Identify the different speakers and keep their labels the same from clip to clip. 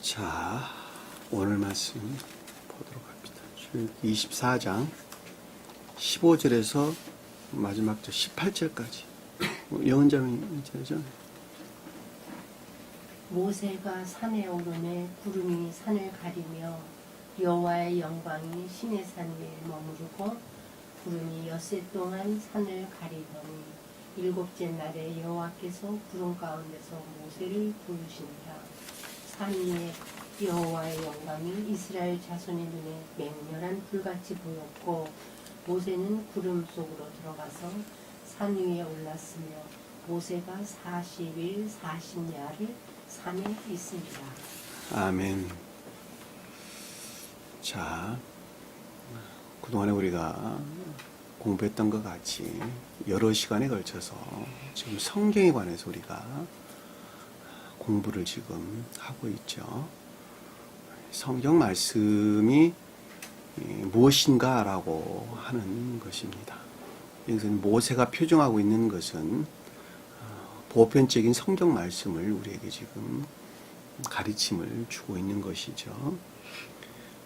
Speaker 1: 자, 오늘 말씀 보도록 합니다. 출애굽기 24장 15절에서 마지막 절 18절까지. 영은자매님 있죠?
Speaker 2: 모세가 산에 오르매 구름이 산을 가리며 여호와의 영광이 시내산 위에 머무르고 구름이 엿새 동안 산을 가리더니 일곱째 날에 여호와께서 구름 가운데서 모세를 부르시니라. 산 위에 여호와의 영광이 이스라엘 자손의 눈에 맹렬한 불같이 보였고 모세는 구름 속으로 들어가서 산 위에 올랐으며 모세가 40일 40야를 산에 있습니다.
Speaker 1: 아멘. 자, 그동안에 우리가 공부했던 것 같이 여러 시간에 걸쳐서 지금 성경에 관해서 우리가 공부를 지금 하고 있죠. 성경 말씀이 무엇인가라고 하는 것입니다. 여기서 모세가 표정하고 있는 것은 보편적인 성경 말씀을 우리에게 지금 가르침을 주고 있는 것이죠.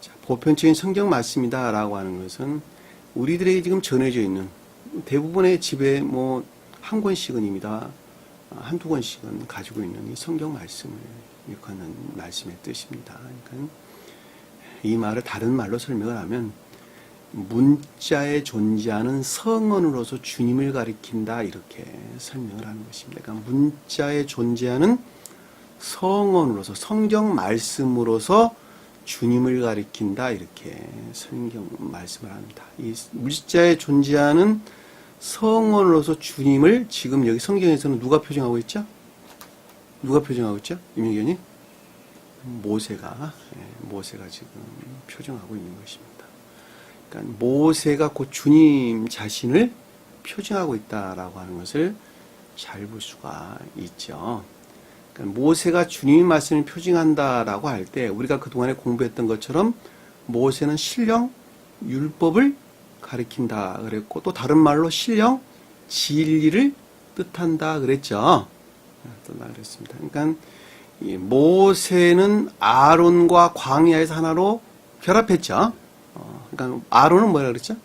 Speaker 1: 자, 보편적인 성경 말씀이다라고 하는 것은 우리들에게 지금 전해져 있는 대부분의 집에 한 권씩은입니다. 한두 권씩은 가지고 있는 이 성경 말씀을 일컫는 말씀의 뜻입니다. 그러니까 이 말을 다른 말로 설명을 하면 문자에 존재하는 성언으로서 주님을 가리킨다 이렇게 설명을 하는 것입니다. 그러니까 문자에 존재하는 성언으로서 성경 말씀으로서 주님을 가리킨다 이렇게 성경 말씀을 합니다. 이 문자에 존재하는 성언으로서 주님을 지금 여기 성경에서는 누가 표정하고 있죠? 누가 표정하고 있죠? 임의견이? 모세가 지금 표정하고 있는 것입니다. 그러니까 모세가 곧 주님 자신을 표정하고 있다라고 하는 것을 잘 볼 수가 있죠. 그러니까 모세가 주님의 말씀을 표징한다라고 할 때 우리가 그동안에 공부했던 것처럼 모세는 신령 율법을 가리킨다 그랬고 또 다른 말로 신령 진리를 뜻한다 그랬죠. 또 그랬습니다. 그러니까 모세는 아론과 광야에서 하나로 결합했죠. 그러니까 아론은 뭐라 그랬죠?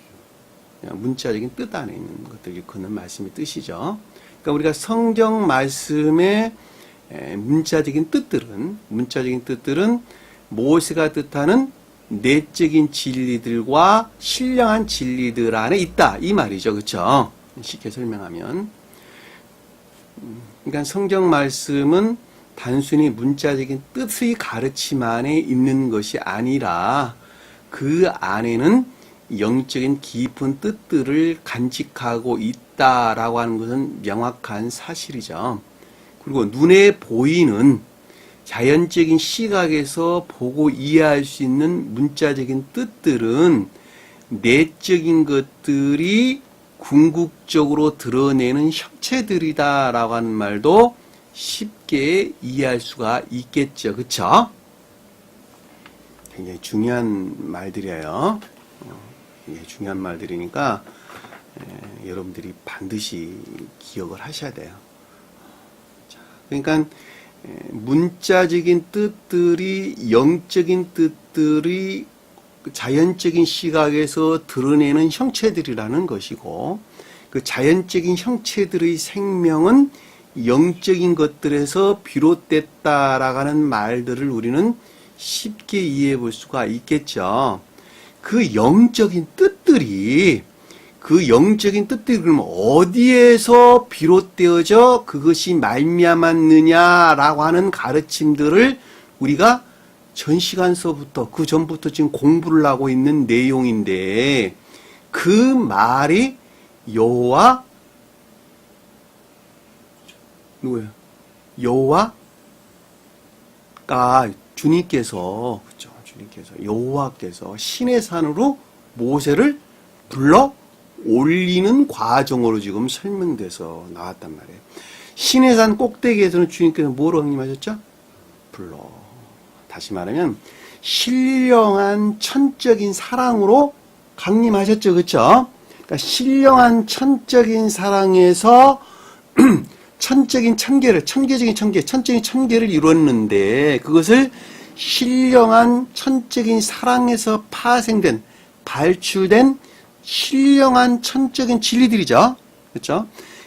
Speaker 1: 문자적인 뜻 안에 있는 것들을 일컫는 말씀의 뜻이죠. 그러니까 우리가 성경 말씀의 문자적인 뜻들은 모세가 뜻하는 내적인 진리들과 신령한 진리들 안에 있다 이 말이죠, 그렇죠? 쉽게 설명하면, 그러니까 성경 말씀은 단순히 문자적인 뜻의 가르침 안에 있는 것이 아니라 그 안에는 영적인 깊은 뜻들을 간직하고 있다라고 하는 것은 명확한 사실이죠. 그리고 눈에 보이는 자연적인 시각에서 보고 이해할 수 있는 문자적인 뜻들은 내적인 것들이 궁극적으로 드러내는 형체들이다라고 하는 말도 쉽게 이해할 수가 있겠죠. 그렇죠? 굉장히 중요한 말들이에요. 중요한 말들이니까 여러분들이 반드시 기억을 하셔야 돼요. 자, 그러니까 문자적인 뜻들이 영적인 뜻들이 자연적인 시각에서 드러내는 형체들이라는 것이고 그 자연적인 형체들의 생명은 영적인 것들에서 비롯됐다라고 하는 말들을 우리는 쉽게 이해해 볼 수가 있겠죠. 그 영적인 뜻들이 그럼 어디에서 비롯되어져 그것이 말미암았느냐라고 하는 가르침들을 우리가 전 시간서부터 그 전부터 지금 공부를 하고 있는 내용인데 그 말이 여호와 누구예요? 여호와가 주님께서 그렇죠? 주님께서 여호와께서 신의 산으로 모세를 불러 올리는 과정으로 지금 설명돼서 나왔단 말이에요. 신의 산 꼭대기에서는 주님께서 뭐로 강림하셨죠? 불러. 다시 말하면 신령한 천적인 사랑으로 강림하셨죠. 그렇죠? 그러니까 신령한 천적인 사랑에서 천적인 천계를 이루었는데 그것을 신령한 천적인 사랑에서 파생된, 발출된 신령한 천적인 진리들이죠. 그렇죠?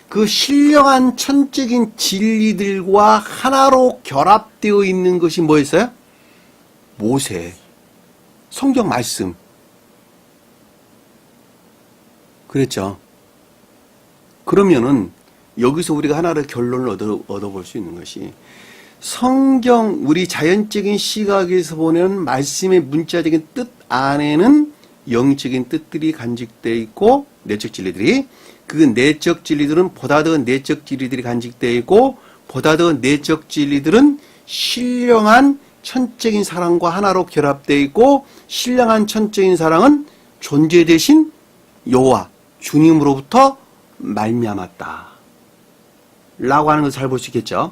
Speaker 1: 그 신령한 천적인 진리들과 하나로 결합되어 있는 것이 뭐였어요? 모세, 성경 말씀. 그랬죠. 그러면은 여기서 우리가 하나의 결론을 얻어볼 수 있는 것이 성경, 우리 자연적인 시각에서 보는 말씀의 문자적인 뜻 안에는 영적인 뜻들이 간직되어 있고, 내적 진리들이, 그 내적 진리들은 보다 더 내적 진리들이 간직되어 있고, 보다 더 내적 진리들은 신령한 천적인 사랑과 하나로 결합되어 있고, 신령한 천적인 사랑은 존재 대신 여호와 주님으로부터 말미암았다 라고 하는 것을 잘 볼 수 있겠죠.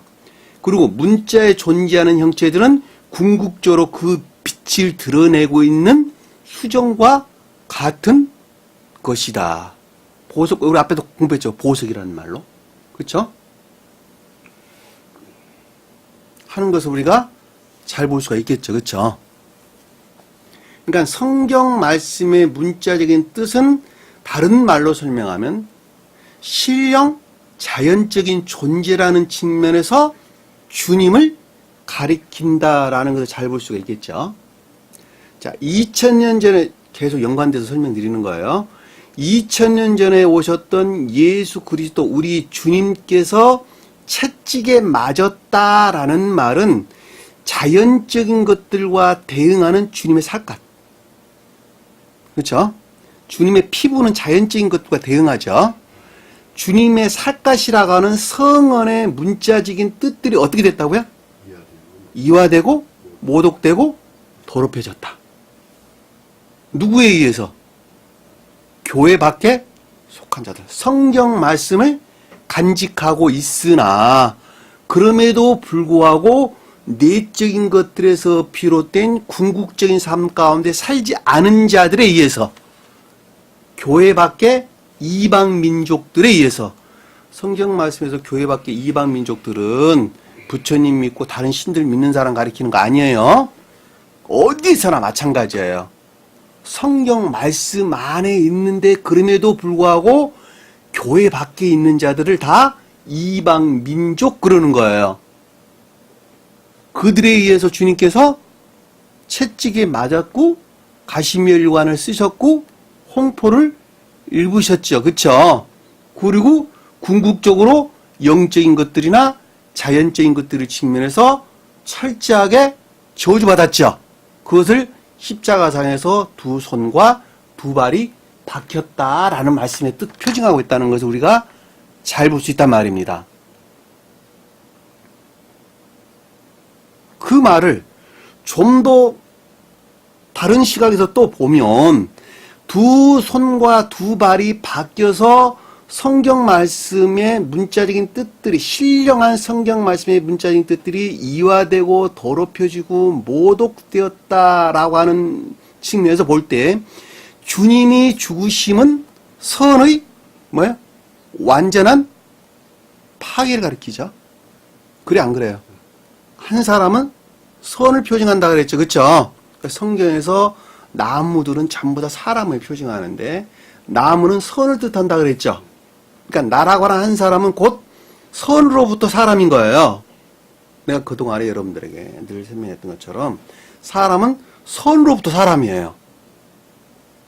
Speaker 1: 그리고 문자에 존재하는 형체들은 궁극적으로 그 빛을 드러내고 있는 수정과 같은 것이다. 보석, 우리 앞에도 공부했죠. 보석이라는 말로. 그렇죠? 하는 것을 우리가 잘 볼 수가 있겠죠. 그렇죠? 그러니까 성경 말씀의 문자적인 뜻은 다른 말로 설명하면 신령, 자연적인 존재라는 측면에서 주님을 가리킨다라는 것을 잘 볼 수가 있겠죠. 자, 2000년 전에 계속 연관돼서 설명드리는 거예요. 2000년 전에 오셨던 예수 그리스도 우리 주님께서 채찍에 맞았다라는 말은 자연적인 것들과 대응하는 주님의 살갗. 그렇죠? 주님의 피부는 자연적인 것들과 대응하죠. 주님의 살갗이라고 하는 성언의 문자적인 뜻들이 어떻게 됐다고요? 이화되고 모독되고 더럽혀졌다. 누구에 의해서? 교회 밖에 속한 자들. 성경 말씀을 간직하고 있으나 그럼에도 불구하고 내적인 것들에서 비롯된 궁극적인 삶 가운데 살지 않은 자들에 의해서, 교회 밖에 이방 민족들에 의해서, 성경 말씀에서 교회 밖에 이방 민족들은 부처님 믿고 다른 신들 믿는 사람 가리키는 거 아니에요. 어디서나 마찬가지예요. 성경 말씀 안에 있는데 그럼에도 불구하고 교회 밖에 있는 자들을 다 이방 민족 그러는 거예요. 그들에 의해서 주님께서 채찍에 맞았고 가시멸관을 쓰셨고 홍포를 입으셨죠. 그렇죠? 그리고 궁극적으로 영적인 것들이나 자연적인 것들을 측면해서 철저하게 저주받았죠. 그것을 십자가상에서 두 손과 두 발이 박혔다라는 말씀의 뜻 표징하고 있다는 것을 우리가 잘 볼 수 있단 말입니다. 그 말을 좀 더 다른 시각에서 또 보면 두 손과 두 발이 바뀌어서 성경 말씀의 문자적인 뜻들이, 신령한 성경 말씀의 문자적인 뜻들이 이화되고 더럽혀지고 모독되었다라고 하는 측면에서 볼 때 주님이 죽으심은 선의 뭐야? 완전한 파괴를 가리키죠. 그래 안 그래요? 한 사람은 선을 표징한다 그랬죠. 그렇죠? 성경에서 나무들은 전부 다 사람을 표징하는데 나무는 선을 뜻한다 그랬죠. 그러니까 나라고 하는 한 사람은 곧 선으로부터 사람인 거예요. 내가 그동안에 여러분들에게 늘 설명했던 것처럼 사람은 선으로부터 사람이에요.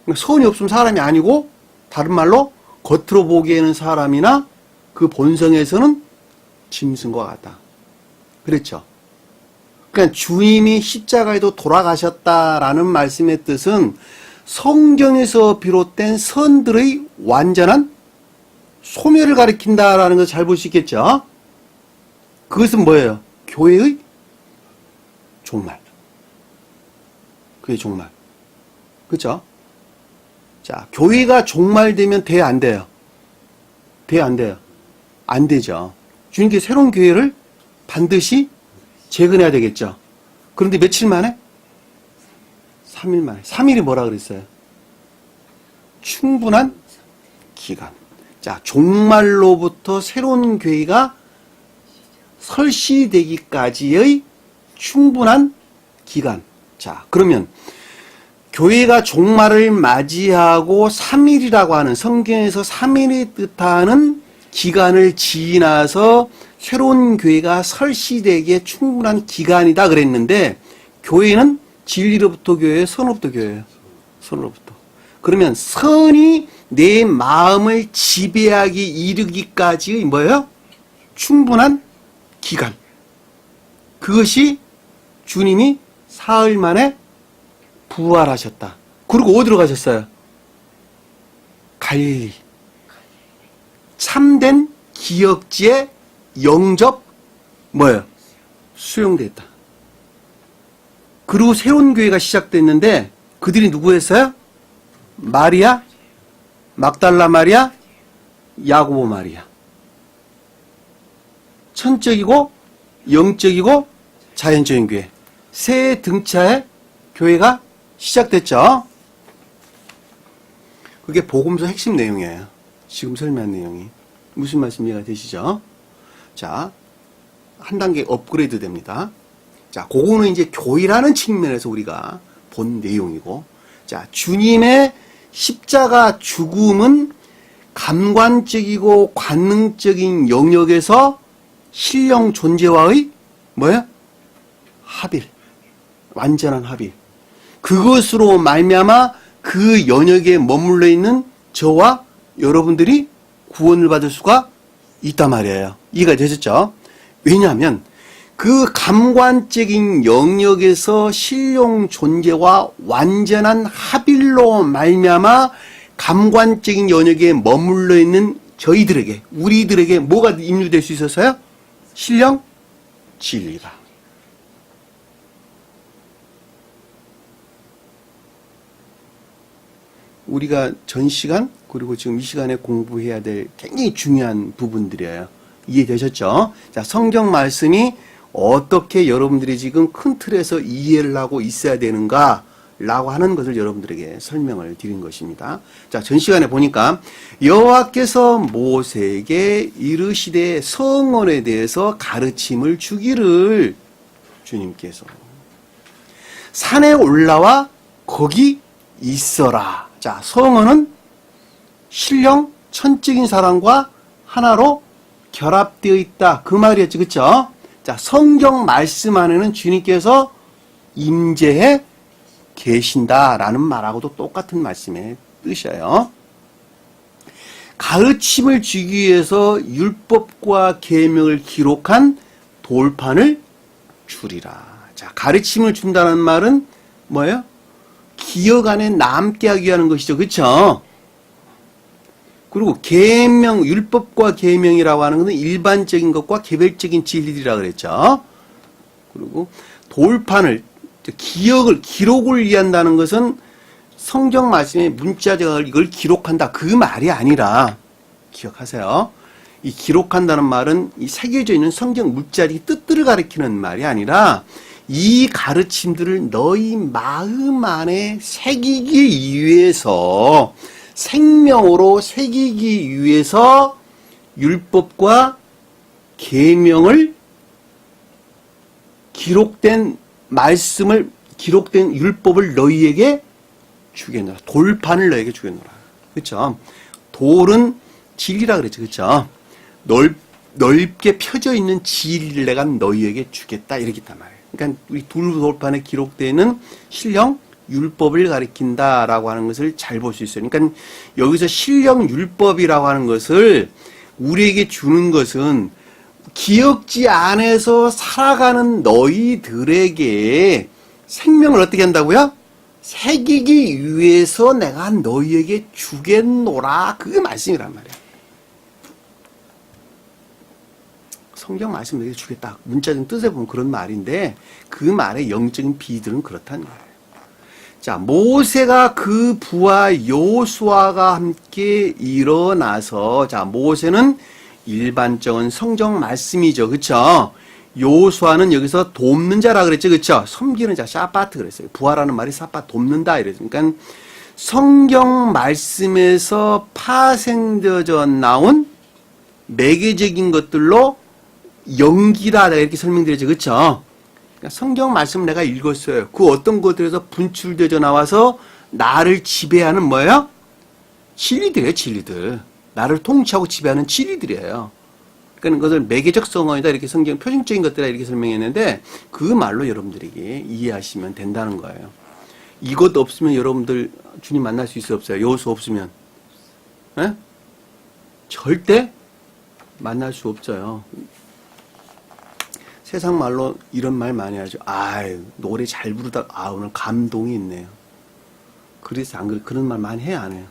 Speaker 1: 그러니까 선이 없으면 사람이 아니고 다른 말로 겉으로 보기에는 사람이나 그 본성에서는 짐승과 같다. 그랬죠. 그러니까 주님이 십자가에도 돌아가셨다라는 말씀의 뜻은 성경에서 비롯된 선들의 완전한 소멸을 가리킨다라는 것을 잘 볼 수 있겠죠. 그것은 뭐예요? 교회의 종말. 그게 종말. 그렇죠? 자, 교회가 종말되면 돼요, 안 돼요? 돼요, 안 돼요? 안 되죠. 주님께 새로운 교회를 반드시 재건해야 되겠죠. 그런데 며칠 만에? 3일 만에. 3일이 뭐라 그랬어요? 충분한 기간. 자, 종말로부터 새로운 교회가 설치되기까지의 충분한 기간. 자, 그러면 교회가 종말을 맞이하고 3일이라고 하는 성경에서 3일이 뜻하는 기간을 지나서 새로운 교회가 설치되기에 충분한 기간이다 그랬는데 교회는 진리로부터 교회예요? 선으로부터 교회예요? 선으로부터. 그러면 선이 내 마음을 지배하기 이르기까지의 뭐예요? 충분한 기간. 그것이 주님이 사흘 만에 부활하셨다. 그리고 어디로 가셨어요? 갈릴리. 참된 기역지에 영접 뭐예요? 수용됐다. 그리고 새로운 교회가 시작됐는데 그들이 누구였어요? 마리아, 막달라 마리아, 야고보 마리아. 천적이고 영적이고 자연적인 교회. 새 등차의 교회가 시작됐죠. 그게 복음서 핵심 내용이에요. 지금 설명한 내용이. 무슨 말씀 이해가 되시죠? 자, 한 단계 업그레이드 됩니다. 자, 그거는 이제 교회라는 측면에서 우리가 본 내용이고, 자, 주님의 십자가 죽음은 감관적이고 관능적인 영역에서 신령 존재와의 뭐야? 합일. 완전한 합일. 그것으로 말미암아 그 영역에 머물러 있는 저와 여러분들이 구원을 받을 수가 있단 말이에요. 이해가 되셨죠? 왜냐하면 그 감관적인 영역에서 신령 존재와 완전한 합일로 말미암아 감관적인 영역에 머물러 있는 저희들에게, 우리들에게 뭐가 임유될 수 있었어요? 신령 진리가. 우리가 전 시간 그리고 지금 이 시간에 공부해야 될 굉장히 중요한 부분들이에요. 이해되셨죠? 자, 성경 말씀이 어떻게 여러분들이 지금 큰 틀에서 이해를 하고 있어야 되는가 라고 하는 것을 여러분들에게 설명을 드린 것입니다. 자, 전 시간에 보니까 여호와께서 모세에게 이르시되 성원에 대해서 가르침을 주기를 주님께서 산에 올라와 거기 있어라. 자, 성원은 신령 천적인 사람과 하나로 결합되어 있다. 그 말이었죠. 그쵸? 자, 성경 말씀 안에는 주님께서 임재해 계신다라는 말하고도 똑같은 말씀의 뜻이에요. 가르침을 주기 위해서 율법과 계명을 기록한 돌판을 주리라. 자, 가르침을 준다는 말은 뭐예요? 기억 안에 남게 하기 위한 것이죠. 그렇죠? 그리고 계명, 율법과 계명이라고 하는 것은 일반적인 것과 개별적인 진리들이라고 그랬죠. 그리고 돌판을, 기록을 위한다는 것은 성경 말씀의 문자적을 이걸 기록한다. 그 말이 아니라, 기억하세요. 이 기록한다는 말은 이 새겨져 있는 성경 문자의 뜻들을 가리키는 말이 아니라 이 가르침들을 너희 마음 안에 새기기 위해서, 생명으로 새기기 위해서 율법과 계명을 기록된 말씀을, 기록된 율법을 너희에게 주겠노라. 돌판을 너희에게 주겠노라. 그렇죠? 돌은 진리라 그랬죠. 그렇죠? 넓게 펴져 있는 진리를 내가 너희에게 주겠다. 이렇게 했단 말이에요. 그러니까 우리 돌판에 기록되어 있는 신령 율법을 가리킨다라고 하는 것을 잘 볼 수 있어요. 그러니까 여기서 신령 율법이라고 하는 것을 우리에게 주는 것은 기억지 안에서 살아가는 너희들에게 생명을 어떻게 한다고요? 새기기 위해서 내가 너희에게 주겠노라. 그게 말씀이란 말이에요. 성경 말씀 너희에게 주겠다. 문자적인 뜻에 보면 그런 말인데 그 말의 영적인 비들은 그렇다는 거예요. 자, 모세가 그 부하 여호수아가 함께 일어나서, 자, 모세는 일반적인 성경 말씀이죠. 그쵸? 여호수아는 여기서 돕는 자라 그랬죠. 그쵸? 섬기는 자, 샤파트 그랬어요. 부하라는 말이 샤파, 돕는다 이랬어요. 그러니까 성경 말씀에서 파생되어져 나온 매개적인 것들로 연기라 이렇게 설명드렸죠. 그쵸? 그러니까 성경 말씀 내가 읽었어요. 그 어떤 것들에서 분출되져 나와서 나를 지배하는 뭐예요? 진리들이에요, 진리들. 나를 통치하고 지배하는 진리들이에요. 그러니까 그것을 매개적 성언이다 이렇게 성경 표준적인 것들이다 이렇게 설명했는데 그 말로 여러분들에게 이해하시면 된다는 거예요. 이것 없으면 여러분들 주님 만날 수 있어 없어요? 여호수 없으면 에? 절대 만날 수 없어요. 세상 말로 이런 말 많이 하죠. 아유, 노래 잘 부르다, 오늘 감동이 있네요. 그래서 안 그래, 그런 말 많이 해요, 안 해요?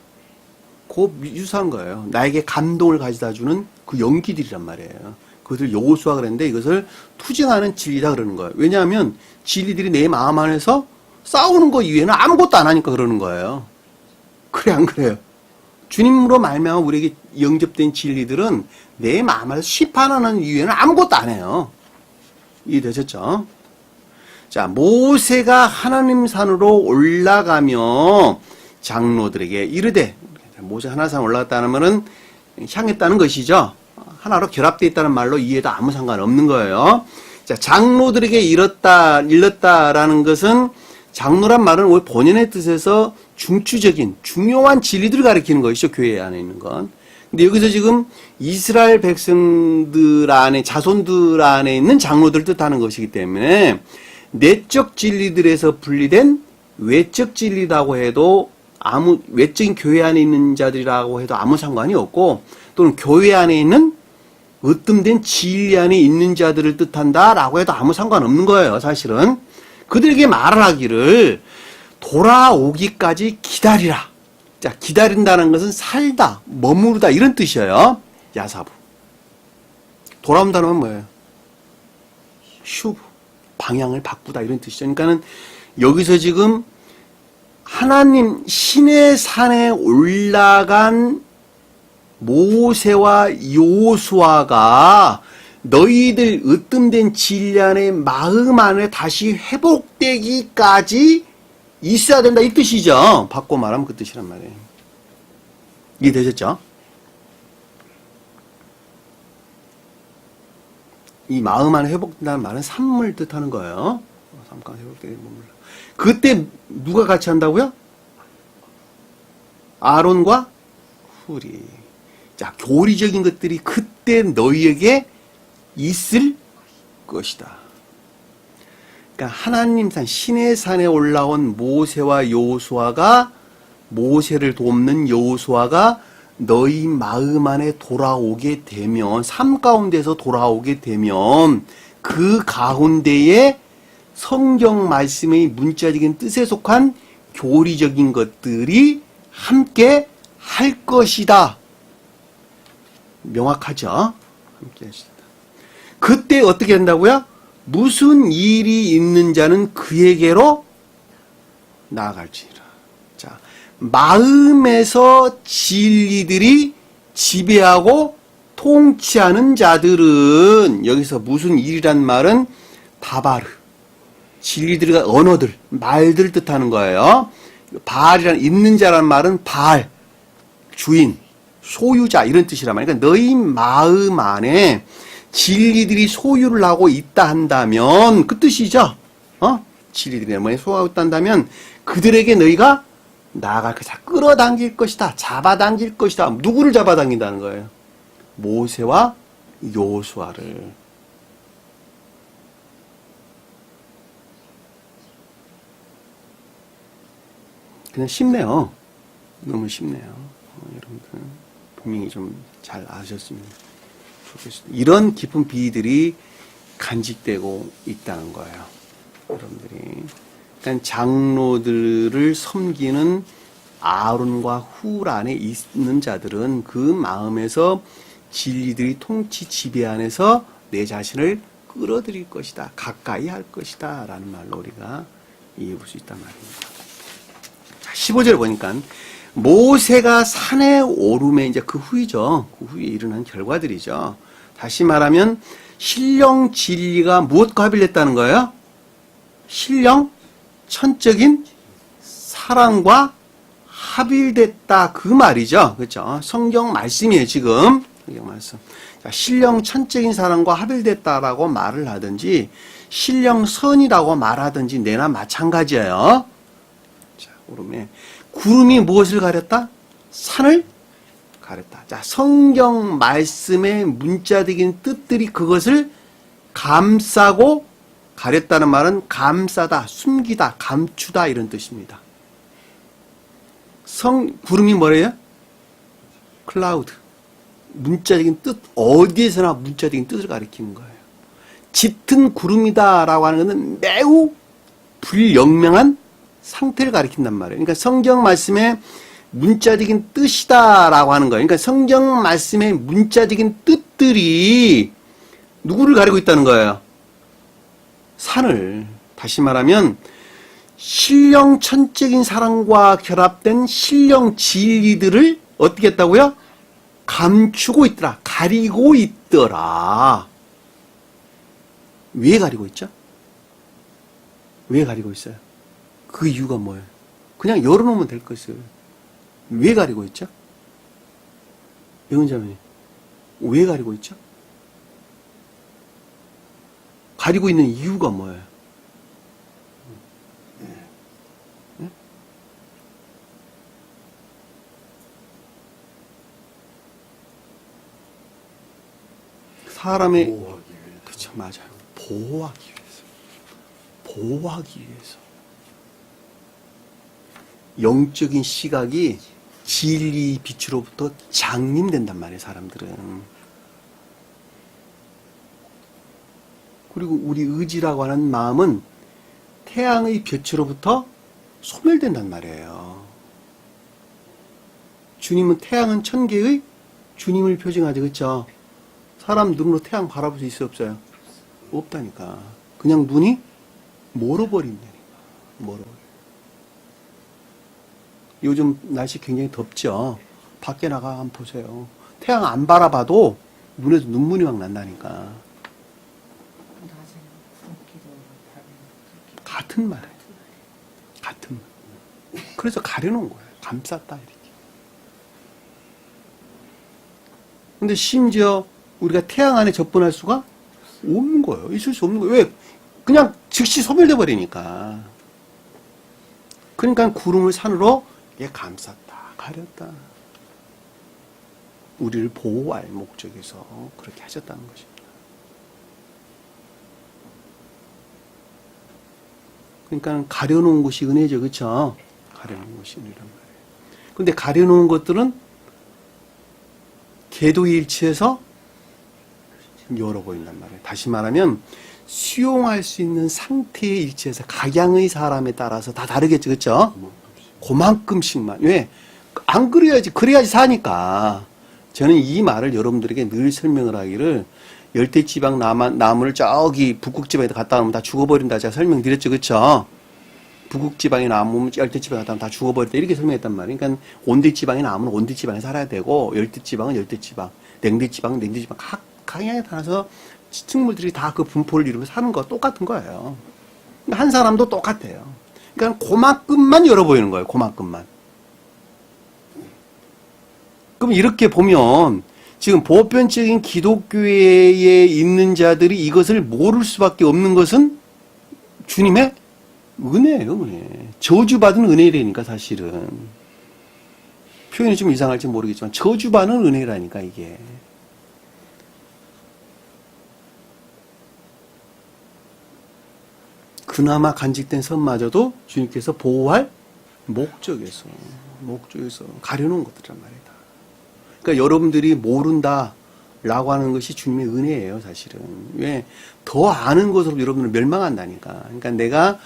Speaker 1: 그 유사한 거예요. 나에게 감동을 가져다 주는 그 연기들이란 말이에요. 그것을 여호수아 그랬는데 이것을 투쟁하는 진리다 그러는 거예요. 왜냐하면 진리들이 내 마음 안에서 싸우는 거 이외에는 아무것도 안 하니까 그러는 거예요. 그래, 안 그래요? 주님으로 말미암아 우리에게 영접된 진리들은 내 마음 안에서 시판하는 이외에는 아무것도 안 해요. 이해되셨죠? 자, 모세가 하나님 산으로 올라가며 장로들에게 이르되, 모세 하나님 산 올라갔다 하면은 향했다는 것이죠. 하나로 결합되어 있다는 말로 이해도 아무 상관없는 거예요. 자, 장로들에게 일렀다라는 것은 장로란 말은 본연의 뜻에서 중추적인 중요한 진리들을 가리키는 것이죠. 교회 안에 있는 건. 근데 여기서 지금 이스라엘 백성들 안에, 자손들 안에 있는 장로들을 뜻하는 것이기 때문에 내적 진리들에서 분리된 외적 진리라고 해도 외적인 교회 안에 있는 자들이라고 해도 아무 상관이 없고, 또는 교회 안에 있는 으뜸된 진리 안에 있는 자들을 뜻한다라고 해도 아무 상관없는 거예요, 사실은. 그들에게 말을 하기를 돌아오기까지 기다리라. 자, 기다린다는 것은 살다, 머무르다 이런 뜻이에요. 야사부. 돌아온다는 건 뭐예요? 슈브. 방향을 바꾸다 이런 뜻이죠. 그러니까는 여기서 지금 하나님 신의 산에 올라간 모세와 여호수아가 너희들 으뜸된 진리 안에 마음 안에 다시 회복되기까지 있어야 된다 이 뜻이죠. 바꿔 말하면 그 뜻이란 말이에요. 이해되셨죠? 이 마음 안에 회복된다는 말은 삶을 뜻하는 거예요. 잠깐 회복되게 머물러. 그때 누가 같이 한다고요? 아론과 훌이. 자, 교리적인 것들이 그때 너희에게 있을 것이다. 그러니까 하나님 산, 신의 산에 올라온 모세와 여호수아가, 모세를 돕는 여호수아가 너희 마음 안에 돌아오게 되면, 삶 가운데서 돌아오게 되면 그 가운데에 성경 말씀의 문자적인 뜻에 속한 교리적인 것들이 함께 할 것이다. 명확하죠? 함께 하시다. 그때 어떻게 한다고요? 무슨 일이 있는 자는 그에게로 나아갈지라. 자, 마음에서 진리들이 지배하고 통치하는 자들은, 여기서 무슨 일이란 말은 다바르, 진리들과 언어들, 말들을 뜻하는 거예요. 바알이란, 있는 자라는 말은 바알, 주인, 소유자 이런 뜻이란 말이에요. 그러니까 너희 마음 안에 진리들이 소유를 하고 있다 한다면 그 뜻이죠. 진리들이 뭐에 소유하고 있다 한다면 그들에게 너희가 나아갈 것이다. 끌어당길 것이다. 잡아당길 것이다. 누구를 잡아당긴다는 거예요? 모세와 여호수아를. 그냥 쉽네요. 너무 쉽네요. 여러분들 분명히 좀 잘 아셨으면 좋겠습니다. 이런 깊은 비들이 간직되고 있다는 거예요. 여러분들이. 그러니까 장로들을 섬기는 아론과 훌 안에 있는 자들은 그 마음에서 진리들이 통치 지배 안에서 내 자신을 끌어들일 것이다. 가까이 할 것이다. 라는 말로 우리가 이해해 볼 수 있단 말입니다. 15절 보니까 모세가 산에 오름에 이제 그 후이죠. 그 후에 일어난 결과들이죠. 다시 말하면 신령 진리가 무엇과 합일됐다는 거예요? 신령 천적인 사랑과 합일됐다 그 말이죠. 그렇죠? 성경 말씀이에요. 지금 성경 말씀. 자, 신령 천적인 사랑과 합일됐다라고 말을 하든지 신령선이라고 말하든지 내나 마찬가지예요. 자, 그러면 구름이 무엇을 가렸다? 산을 가렸다. 자, 성경 말씀의 문자적인 뜻들이 그것을 감싸고 가렸다는 말은 감싸다, 숨기다, 감추다 이런 뜻입니다. 구름이 뭐래요? 클라우드. 문자적인 뜻, 어디에서나 문자적인 뜻을 가리키는 거예요. 짙은 구름이다라고 하는 것은 매우 불영명한 상태를 가리킨단 말이에요. 그러니까 성경 말씀의 문자적인 뜻이다라고 하는 거예요. 그러니까 성경 말씀의 문자적인 뜻들이 누구를 가리고 있다는 거예요? 산을. 다시 말하면 신령천적인 사랑과 결합된 신령 진리들을 어떻게 했다고요? 감추고 있더라. 가리고 있더라. 왜 가리고 있죠? 왜 가리고 있어요? 그 이유가 뭐예요? 그냥 열어놓으면 될 것을. 왜 가리고 있죠? 영은자매님, 왜 가리고 있죠? 가리고 있는 이유가 뭐예요? 네? 사람의
Speaker 3: 보호하기 위해서.
Speaker 1: 그쵸, 맞아요. 보호하기 위해서. 보호하기 위해서. 영적인 시각이 진리 빛으로부터 장님된단 말이에요, 사람들은. 그리고 우리 의지라고 하는 마음은 태양의 빛으로부터 소멸된단 말이에요. 주님은 태양은 천개의 주님을 표징하죠, 그렇죠? 사람 눈으로 태양 바라볼 수 있어요, 없어요? 없다니까. 그냥 눈이 멀어버린다니까. 멀어버려. 요즘 날씨 굉장히 덥죠? 밖에 나가 한번 보세요. 태양 안 바라봐도 눈에서 눈물이 막 난다니까. 같은 말이에요. 같은 말. 그래서 가려놓은 거예요. 감쌌다, 이렇게. 근데 심지어 우리가 태양 안에 접근할 수가 없는 거예요. 있을 수 없는 거예요. 왜? 그냥 즉시 소멸돼 버리니까. 그러니까 구름을 산으로 감쌌다, 가렸다. 우리를 보호할 목적에서 그렇게 하셨다는 것입니다. 그러니까 가려놓은 것이 은혜죠, 그렇죠? 가려놓은 것이 은혜란 말이에요. 근데 가려놓은 것들은 궤도일치해서 열어 보인단 말이에요. 다시 말하면 수용할 수 있는 상태에 일치해서 각양의 사람에 따라서 다 다르겠죠, 그렇죠? 그만큼씩만. 왜? 안 그래야지, 그래야지 사니까. 저는 이 말을 여러분들에게 늘 설명을 하기를, 열대지방 나무를 저기 북극지방에 갖다 놓으면 다 죽어버린다 제가 설명드렸죠, 그렇죠? 북극지방에 나무면 열대지방에 갖다 놓으면 다 죽어버린다 이렇게 설명했단 말이에요. 그러니까 온대지방에 나무는 온대지방에 살아야 되고, 열대지방은 열대지방, 냉대지방은 냉대지방, 각 강양에 따라서 식물들이 다 그 분포를 이루고 사는 거 똑같은 거예요. 그러니까 한 사람도 똑같아요. 그러니까 그만큼만 열어 보이는 거예요. 그만큼만. 그럼 이렇게 보면 지금 보편적인 기독교회에 있는 자들이 이것을 모를 수밖에 없는 것은 주님의 은혜예요, 은혜. 저주받은 은혜라니까, 사실은. 표현이 좀 이상할지 모르겠지만, 저주받은 은혜라니까, 이게. 그나마 간직된 선마저도 주님께서 보호할 목적에서 가려놓은 것들이란 말이다. 그러니까 여러분들이 모른다라고 하는 것이 주님의 은혜예요, 사실은. 왜? 더 아는 것으로 여러분을 멸망한다니까. 그러니까 내가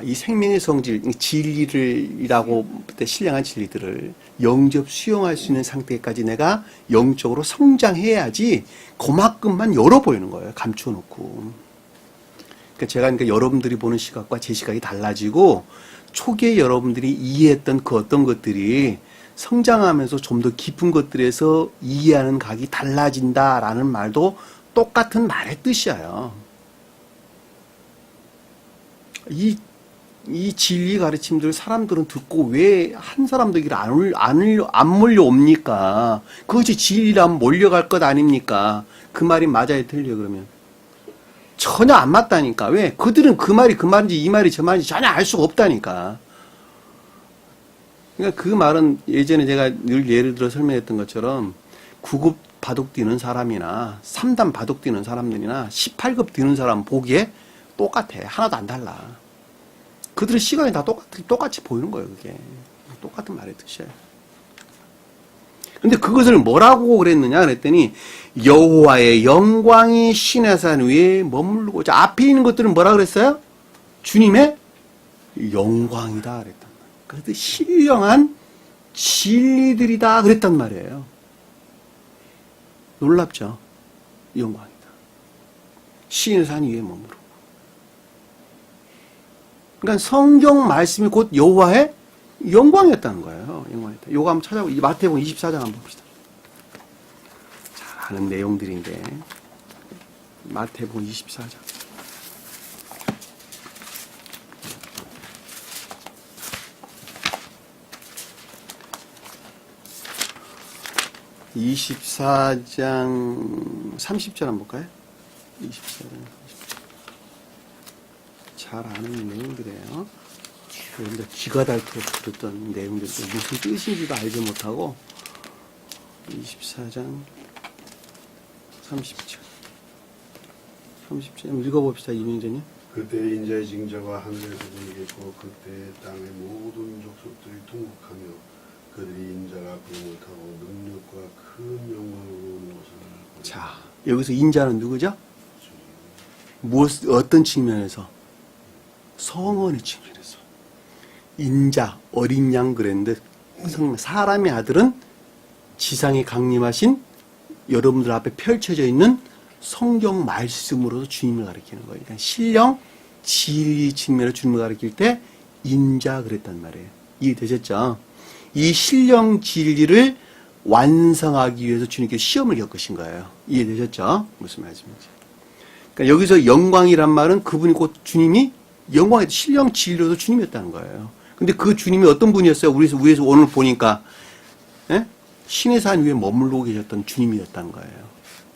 Speaker 1: 이 생명의 성질, 진리를이라고 신령한 진리들을 영접 수용할 수 있는 상태까지 내가 영적으로 성장해야지 그만큼만 열어 보이는 거예요, 감춰놓고. 그러니까 여러분들이 보는 시각과 제 시각이 달라지고 초기에 여러분들이 이해했던 그 어떤 것들이 성장하면서 좀 더 깊은 것들에서 이해하는 각이 달라진다라는 말도 똑같은 말의 뜻이에요. 이 진리 가르침들 사람들은 듣고 왜 한 사람도 이걸 안 몰려옵니까? 그것이 진리라면 몰려갈 것 아닙니까? 그 말이 맞아요, 틀려, 그러면? 전혀 안 맞다니까. 왜? 그들은 그 말이 그 말인지 이 말이 저 말인지 전혀 알 수가 없다니까. 그러니까 그 말은 예전에 제가 늘 예를 들어 설명했던 것처럼 9급 바둑 뛰는 사람이나 3단 바둑 뛰는 사람들이나 18급 뛰는 사람 보기에 똑같아. 하나도 안 달라. 그들의 시간이 다 똑같이 보이는 거예요, 그게. 똑같은 말의 뜻이에요. 근데 그것을 뭐라고 그랬느냐 그랬더니 여호와의 영광이 시내산 위에 머무르고, 자, 앞에 있는 것들은 뭐라 그랬어요? 주님의 영광이다 그랬단 말이에요. 그래서 신령한 진리들이다 그랬단 말이에요. 놀랍죠? 영광이다. 시내산 위에 머무르고. 그러니까 성경 말씀이 곧 여호와의 영광이었다는 거예요. 영광이었다. 요거 한번 찾아보고 마태복음 24장 한번 봅시다. 잘 아는 내용들인데 마태복음 24장 24장 30절 한번 볼까요? 24장 30절. 잘 아는 내용들이에요. 여러분들 기가 닳도록 들었던 내용들이 무슨 뜻인지도 알지 못하고 24장 30절 30절 읽어봅시다. 이민재님.
Speaker 3: 그때 인자의 징자가 하늘에서 보이겠고 그때 땅의 모든 족속들이 통곡하며 그들이 인자가 구름을 타고 능력과 큰 영광으로 오는 것을 보리라.
Speaker 1: 자, 여기서 인자는 누구죠? 어떤 측면에서? 성원의 측면에서. 인자, 어린 양 그랬는데 사람의 아들은 지상에 강림하신 여러분들 앞에 펼쳐져 있는 성경 말씀으로서 주님을 가리키는 거예요. 그러니까 신령, 진리 측면으로 주님을 가리킬 때 인자 그랬단 말이에요. 이해되셨죠? 이 신령 진리를 완성하기 위해서 주님께서 시험을 겪으신 거예요. 이해되셨죠? 무슨 말씀인지. 그러니까 여기서 영광이란 말은 그분이 곧 주님이 영광의 신령 진리로도 주님이었다는 거예요. 근데 그 주님이 어떤 분이었어요? 우리 위에서 오늘 보니까 예? 신의 산 위에 머물고 계셨던 주님이었다는 거예요.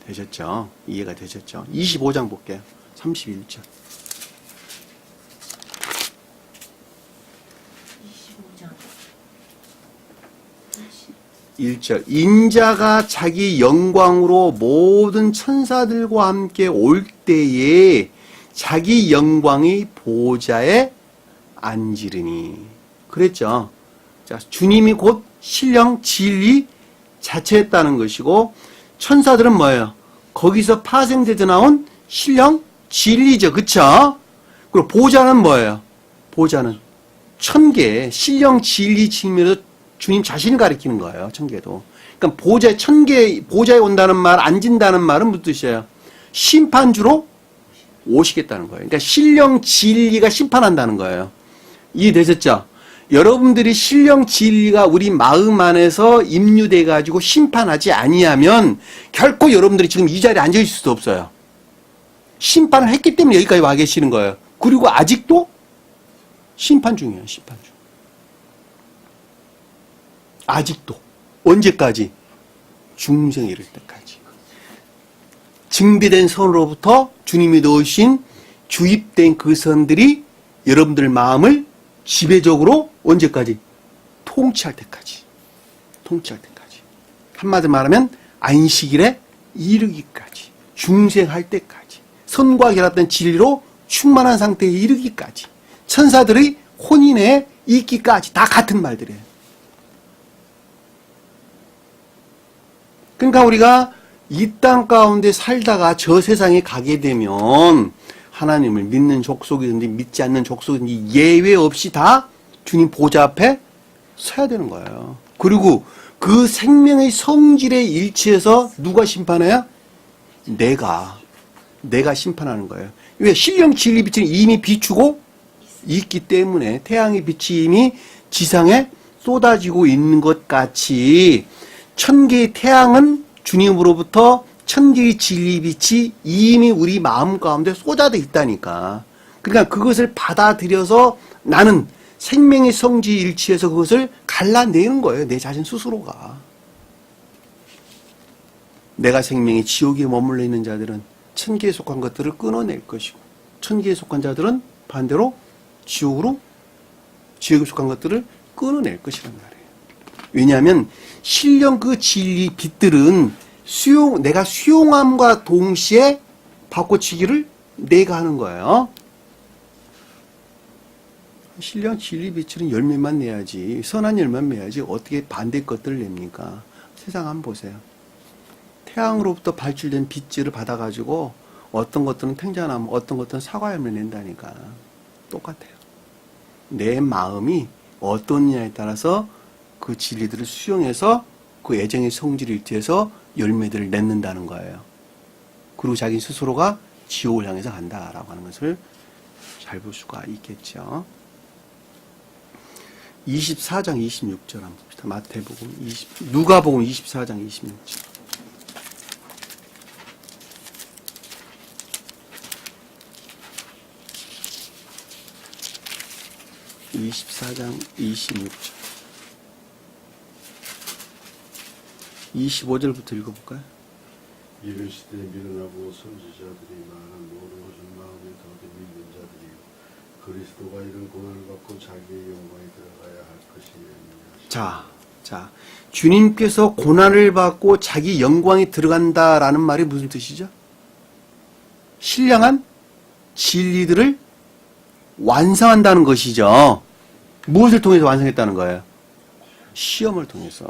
Speaker 1: 되셨죠? 이해가 되셨죠? 25장 볼게요. 31절.
Speaker 2: 25장
Speaker 1: 1절. 인자가 자기 영광으로 모든 천사들과 함께 올 때에 자기 영광이 보좌에 앉으리니. 그랬죠. 자, 주님이 곧 신령 진리 자체였다는 것이고, 천사들은 뭐예요? 거기서 파생돼서 나온 신령 진리죠. 그쵸? 그리고 보좌는 뭐예요? 보좌는 천계, 신령 진리 측면에서 주님 자신을 가리키는 거예요. 천계도. 그러니까 보좌에 온다는 말, 앉은다는 말은 무슨 뜻이에요? 심판주로 오시겠다는 거예요. 그러니까 신령 진리가 심판한다는 거예요. 이해되셨죠? 여러분들이 신령 진리가 우리 마음 안에서 임유돼 가지고 심판하지 아니하면 결코 여러분들이 지금 이 자리에 앉아 있을 수도 없어요. 심판을 했기 때문에 여기까지 와 계시는 거예요. 그리고 아직도 심판 중이에요. 심판 중. 아직도. 언제까지? 중생에 이를 때까지. 증비된 선으로부터 주님이 넣으신 주입된 그 선들이 여러분들 마음을 지배적으로 언제까지? 통치할 때까지. 통치할 때까지. 한마디로 말하면 안식일에 이르기까지. 중생할 때까지. 선과 결합된 진리로 충만한 상태에 이르기까지. 천사들의 혼인에 있기까지. 다 같은 말들이에요. 그러니까 우리가 이 땅 가운데 살다가 저 세상에 가게 되면 하나님을 믿는 족속이든지 믿지 않는 족속이든지 예외 없이 다 주님 보좌 앞에 서야 되는 거예요. 그리고 그 생명의 성질에 일치해서 누가 심판해요? 내가 심판하는 거예요. 왜? 신령 진리 빛은 이미 비추고 있기 때문에 태양의 빛이 이미 지상에 쏟아지고 있는 것 같이 천개의 태양은 주님으로부터 천개의 진리 빛이 이미 우리 마음 가운데 쏟아져 있다니까. 그러니까 그것을 받아들여서 나는 생명의 성지 일치해서 그것을 갈라내는 거예요. 내 자신 스스로가. 내가 생명이 지옥에 머물러 있는 자들은 천계에 속한 것들을 끊어낼 것이고, 천계에 속한 자들은 반대로 지옥에 속한 것들을 끊어낼 것이란 말이에요. 왜냐하면 신령 그 진리 빛들은 내가 수용함과 동시에 바꿔치기를 내가 하는 거예요. 신령 진리 빛은 열매만 내야지, 선한 열매만 내야지 어떻게 반대 것들을 냅니까? 세상 한번 보세요. 태양으로부터 발출된 빛을 받아가지고 어떤 것들은 탱자나무, 어떤 것들은 사과열매 낸다니까. 똑같아요. 내 마음이 어떠냐에 따라서 그 진리들을 수용해서 그 애정의 성질을 일치해서 열매들을 맺는다는 거예요. 그리고 자기 스스로가 지옥을 향해서 간다라고 하는 것을 잘 볼 수가 있겠죠. 24장 26절 한번 봅시다. 마태복음 누가복음 24장 26절. 24장 26절. 25절부터 읽어볼까요?
Speaker 3: 이르시되 미련하고 선지자들이 말한 모든 것을 마음에 더디 믿는 자들이요 그리스도가 이런 고난을 받고 자기의 영광에 들어가야 할 것이니라. 자,
Speaker 1: 주님께서 고난을 받고 자기 영광에 들어간다라는 말이 무슨 뜻이죠? 신령한 진리들을 완성한다는 것이죠. 무엇을 통해서 완성했다는 거예요? 시험을 통해서.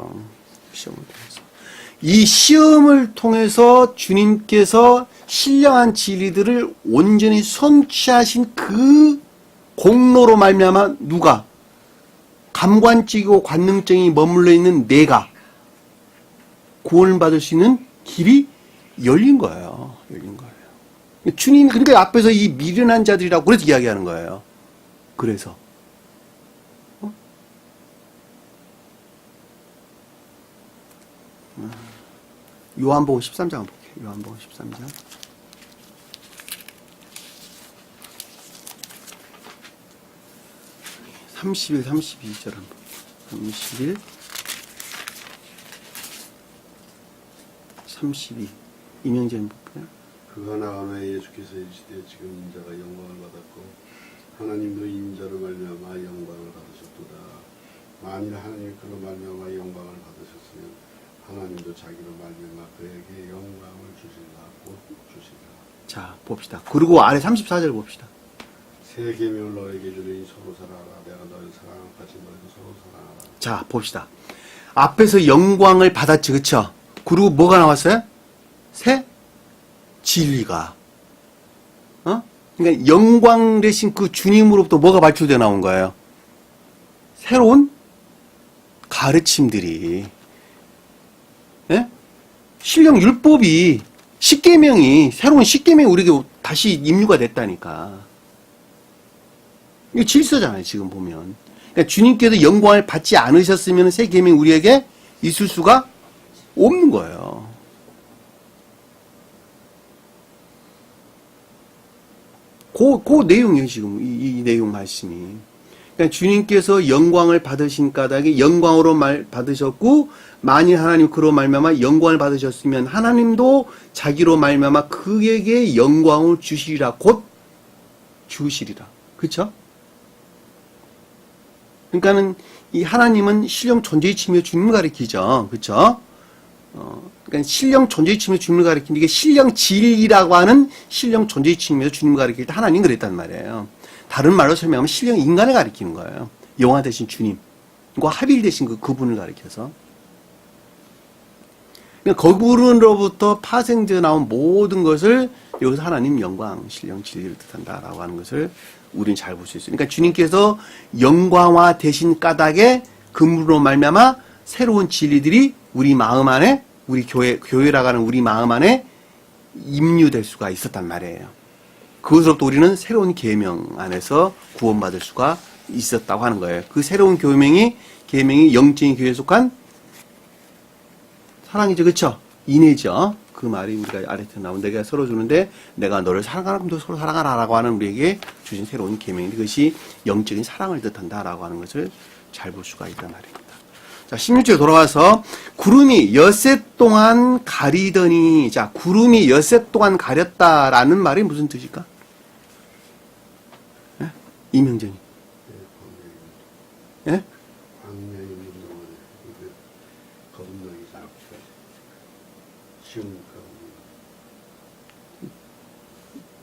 Speaker 1: 이 시험을 통해서 주님께서 신령한 진리들을 온전히 성취하신 그 공로로 말미암아 누가? 감관적이고 관능적이 머물러 있는 내가 구원을 받을 수 있는 길이 열린 거예요. 주님, 그러니까 앞에서 이 미련한 자들이라고 그래서 이야기하는 거예요. 그래서. 요한복음 13장 볼게요. 요한복음 13장. 31, 32절 한번. 31, 32. 이명재 한번 볼까요?
Speaker 3: 그가 나가매 예수께서 이르시되 지금 인자가 영광을 받았고 하나님도 인자로 말미암아 영광을 받으셨도다. 만일 하나님이 그로 말미암아 영광을 받으셨으면 하나님도 자기로 말미암아 그에게 영광을 주시리라. 곧 주시리라.
Speaker 1: 자, 봅시다. 그리고 아래 34절 봅시다.
Speaker 3: 새 계명을 너에게 주니 서로 사랑하라. 내가 너를 사랑한 같이 너희도 서로 사랑하라.
Speaker 1: 자, 봅시다. 앞에서 영광을 받았지, 그쵸? 그리고 뭐가 나왔어요? 새 진리가. 그러니까 영광 대신 그 주님으로부터 뭐가 발출되어 나온 거예요? 새로운 가르침들이. 예? 신령 율법이, 새로운 십계명이 우리에게 다시 임류가 됐다니까. 이게 질서잖아요, 지금 보면. 그러니까 주님께서 영광을 받지 않으셨으면 새 계명이 우리에게 있을 수가 없는 거예요. 그 내용이에요, 지금. 이 내용 말씀이. 그러니까 주님께서 영광을 받으신 까닭에 영광으로 받으셨고, 만일 하나님 그로 말미암아 영광을 받으셨으면 하나님도 자기로 말미암아 그에게 영광을 주시리라. 곧 주시리라. 그쵸? 그러니까는 이 하나님은 신령 존재의 측면에서 주님을 가리키죠. 그쵸? 그러니까 신령 존재의 측면에서 주님을 가리키는데 이게 신령 진리라고 하는 신령 존재의 측면에서 주님을 가리킬 때 하나님 그랬단 말이에요. 다른 말로 설명하면 신령 인간을 가리키는 거예요. 영화 대신 주님과 합일 대신 그분을 가리켜서. 그러니까 그분으로부터 파생되어 나온 모든 것을 여기서 하나님 영광, 신령 진리를 뜻한다라고 하는 것을 우리는 잘 볼 수 있어요. 그러니까 주님께서 영광화 되신 까닭에 그분으로 말미암아 새로운 진리들이 우리 마음 안에, 우리 교회라고 하는 우리 마음 안에 임류될 수가 있었단 말이에요. 그것으로부터 우리는 새로운 계명 안에서 구원받을 수가 있었다고 하는 거예요. 그 새로운 계명이 영적인 교회에 속한 사랑이죠, 그렇죠? 인애죠. 그 말이 우리가 아래에 나온 내가 서로 주는데 내가 너를 사랑하라 그럼 너 서로 사랑하라라고 하는 우리에게 주신 새로운 계명인데 그것이 영적인 사랑을 뜻한다라고 하는 것을 잘 볼 수가 있단 말입니다. 자, 16절 돌아와서 구름이 엿새 동안 가리더니, 자, 구름이 엿새 동안 가렸다라는 말이 무슨 뜻일까? 예? 이명전이. 예?
Speaker 3: 광야에 있는 동안에 이게 거듭나기 전까지 시험 가운데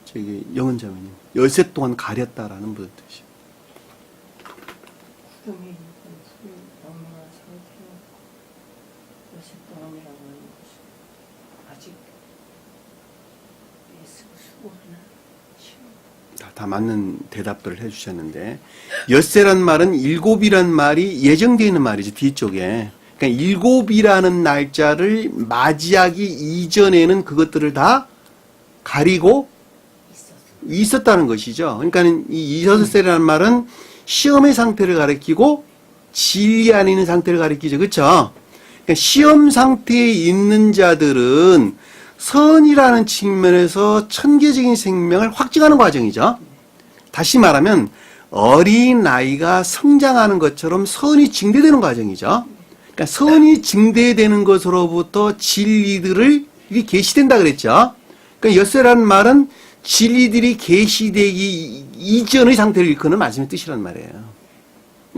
Speaker 1: 저기 영은자매님. 엿새 동안 가렸다라는 무슨 뜻이에요?
Speaker 2: 구름이 있는 것을 영원한 상태로 요새 동안이라고 하는 것은 아직 예수가 수고하나 치유.
Speaker 1: 다 맞는 대답들을 해주셨는데, 엿새란 말은 일곱이란 말이 예정되어 있는 말이죠, 뒤쪽에. 그러니까 일곱이라는 날짜를 맞이하기 이전에는 그것들을 다 가리고 있었다는 것이죠. 그러니까 이 엿새라는 말은 시험의 상태를 가리키고 진리 안에 있는 상태를 가리키죠. 그렇죠? 그러니까 시험 상태에 있는 자들은 선이라는 측면에서 천계적인 생명을 확증하는 과정이죠. 다시 말하면 어린아이가 성장하는 것처럼 선이 증대되는 과정이죠. 그러니까 선이 증대되는 것으로부터 진리들을 이게 계시된다 그랬죠. 그러니까 엿새라는 말은 진리들이 계시되기 이전의 상태를 일컫는 말씀의 뜻이란 말이에요.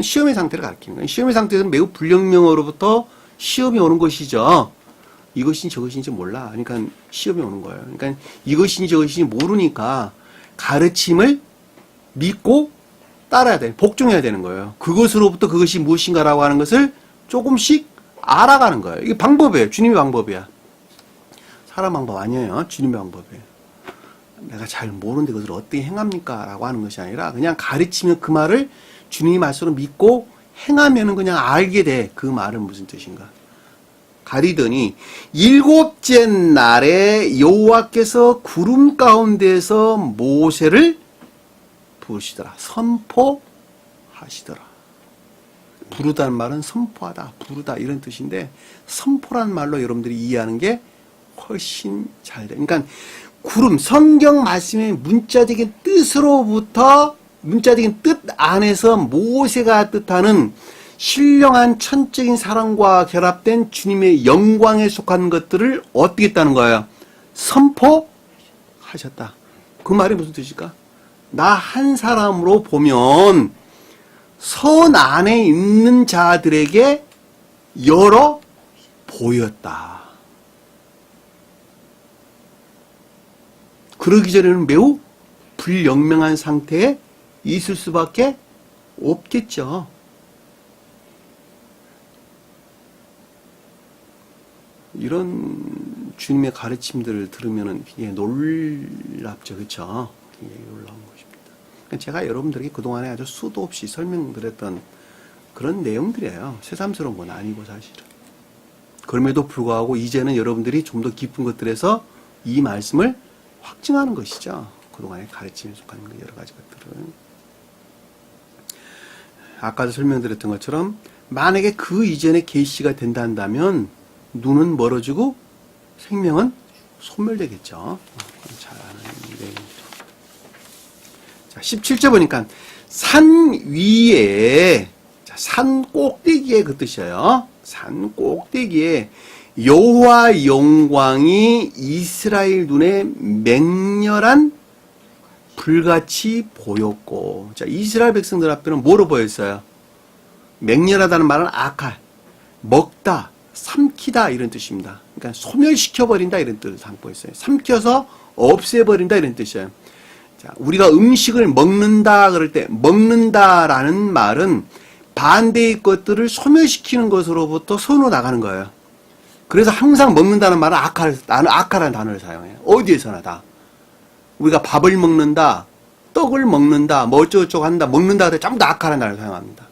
Speaker 1: 시험의 상태를 가리키는 거예요. 시험의 상태는 매우 불경명으로부터 시험이 오는 것이죠. 이것인지 저것인지 몰라. 그러니까 시험이 오는 거예요. 그러니까 이것인지 저것인지 모르니까 가르침을 믿고 따라야 돼. 복종해야 되는 거예요. 그것으로부터 그것이 무엇인가라고 하는 것을 조금씩 알아가는 거예요. 이게 방법이에요. 주님의 방법이야. 사람 방법 아니에요. 주님의 방법이에요. 내가 잘 모르는데 그것을 어떻게 행합니까? 라고 하는 것이 아니라 그냥 가르치면 그 말을 주님의 말씀으로 믿고 행하면은 그냥 알게 돼. 그 말은 무슨 뜻인가? 가리더니 일곱째 날에 여호와께서 구름 가운데서 모세를 부르시더라. 선포하시더라. 부르다는 말은 선포하다, 부르다 이런 뜻인데 선포란 말로 여러분들이 이해하는 게 훨씬 잘 돼. 그러니까 구름, 성경 말씀의 문자적인 뜻으로부터 문자적인 뜻 안에서 모세가 뜻하는 신령한 천적인 사랑과 결합된 주님의 영광에 속한 것들을 어떻게 했다는 거예요? 선포하셨다. 그 말이 무슨 뜻일까? 나 한 사람으로 보면 선 안에 있는 자들에게 열어 보였다. 그러기 전에는 매우 불영명한 상태에 있을 수밖에 없겠죠. 이런 주님의 가르침들을 들으면 굉장히 놀랍죠. 그렇죠? 굉장히 놀라운 것입니다. 제가 여러분들에게 그동안에 아주 수도 없이 설명드렸던 그런 내용들이에요. 새삼스러운 건 아니고 사실은. 그럼에도 불구하고 이제는 여러분들이 좀 더 깊은 것들에서 이 말씀을 확증하는 것이죠. 그동안의 가르침에 속하는 여러 가지 것들은. 아까도 설명드렸던 것처럼 만약에 그 이전에 계시가 된다 한다면 눈은 멀어지고 생명은 소멸되겠죠. 잘 아는 내용이죠. 자, 17절 보니까 산 위에, 자, 산 꼭대기에 그 뜻이에요. 산 꼭대기에 여호와 영광이 이스라엘 눈에 맹렬한 불같이 보였고, 자, 이스라엘 백성들 앞에는 뭐로 보였어요? 맹렬하다는 말은 아칼, 먹다, 삼키다 이런 뜻입니다. 그러니까 소멸시켜버린다 이런 뜻을 담고 있어요. 삼켜서 없애버린다 이런 뜻이에요. 자, 우리가 음식을 먹는다 그럴 때 먹는다라는 말은 반대의 것들을 소멸시키는 것으로부터 손으로 나가는 거예요. 그래서 항상 먹는다는 말은 나는 아카라는 단어를 사용해요. 어디에서나 다. 우리가 밥을 먹는다, 떡을 먹는다, 뭐 어쩌고저쩌고 한다, 먹는다 그럴 때 전부 다 아카라는 단어를 사용합니다.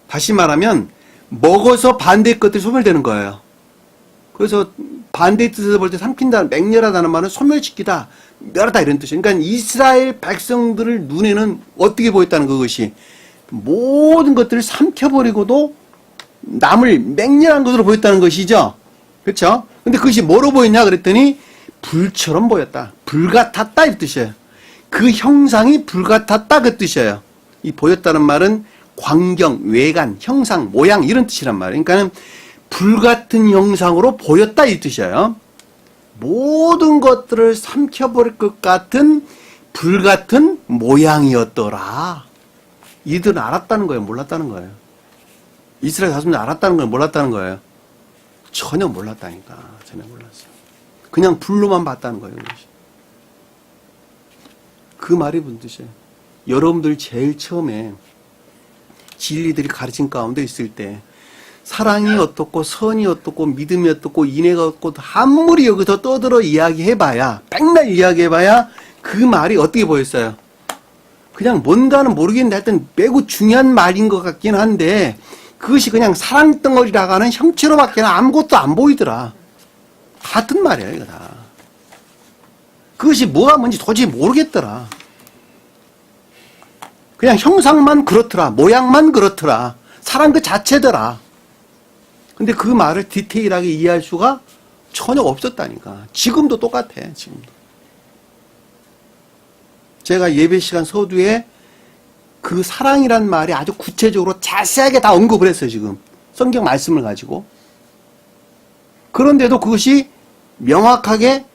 Speaker 1: 다시 말하면 먹어서 반대의 것들이 소멸되는 거예요. 그래서 반대의 뜻에서 볼 때 삼킨다, 맹렬하다는 말은 소멸시키다, 멸하다 이런 뜻이에요. 그러니까 이스라엘 백성들을 눈에는 어떻게 보였다는 그것이 모든 것들을 삼켜버리고도 남을 맹렬한 것으로 보였다는 것이죠. 그렇죠? 근데 그것이 뭐로 보였냐 그랬더니 불처럼 보였다. 불같았다 이 뜻이에요. 그 형상이 불같았다 그 뜻이에요. 이 보였다는 말은 광경, 외관, 형상, 모양 이런 뜻이란 말이에요. 그러니까는 불같은 형상으로 보였다 이 뜻이에요. 모든 것들을 삼켜버릴 것 같은 불같은 모양이었더라. 이들은 알았다는 거예요? 몰랐다는 거예요? 이스라엘 자손들 알았다는 거예요? 몰랐다는 거예요? 전혀 몰랐다니까. 전혀 몰랐어요. 그냥 불로만 봤다는 거예요. 그 말이 무슨 뜻이에요? 여러분들 제일 처음에 진리들이 가르친 가운데 있을 때 사랑이 어떻고 선이 어떻고 믿음이 어떻고 인애가 어떻고 아무리 여기서 떠들어 이야기해봐야 백날 이야기해봐야 그 말이 어떻게 보였어요? 그냥 뭔가는 모르겠는데 하여튼 매우 중요한 말인 것 같긴 한데 그것이 그냥 사랑덩어리라고 하는 형체로밖에 아무것도 안 보이더라. 같은 말이에요 이거 다. 그것이 뭐가 뭔지 도저히 모르겠더라. 그냥 형상만 그렇더라. 모양만 그렇더라. 사랑 그 자체더라. 근데 그 말을 디테일하게 이해할 수가 전혀 없었다니까. 지금도 똑같아. 지금도. 제가 예배 시간 서두에 그 사랑이란 말이 아주 구체적으로 자세하게 다 언급을 했어요. 지금 성경 말씀을 가지고. 그런데도 그것이 명확하게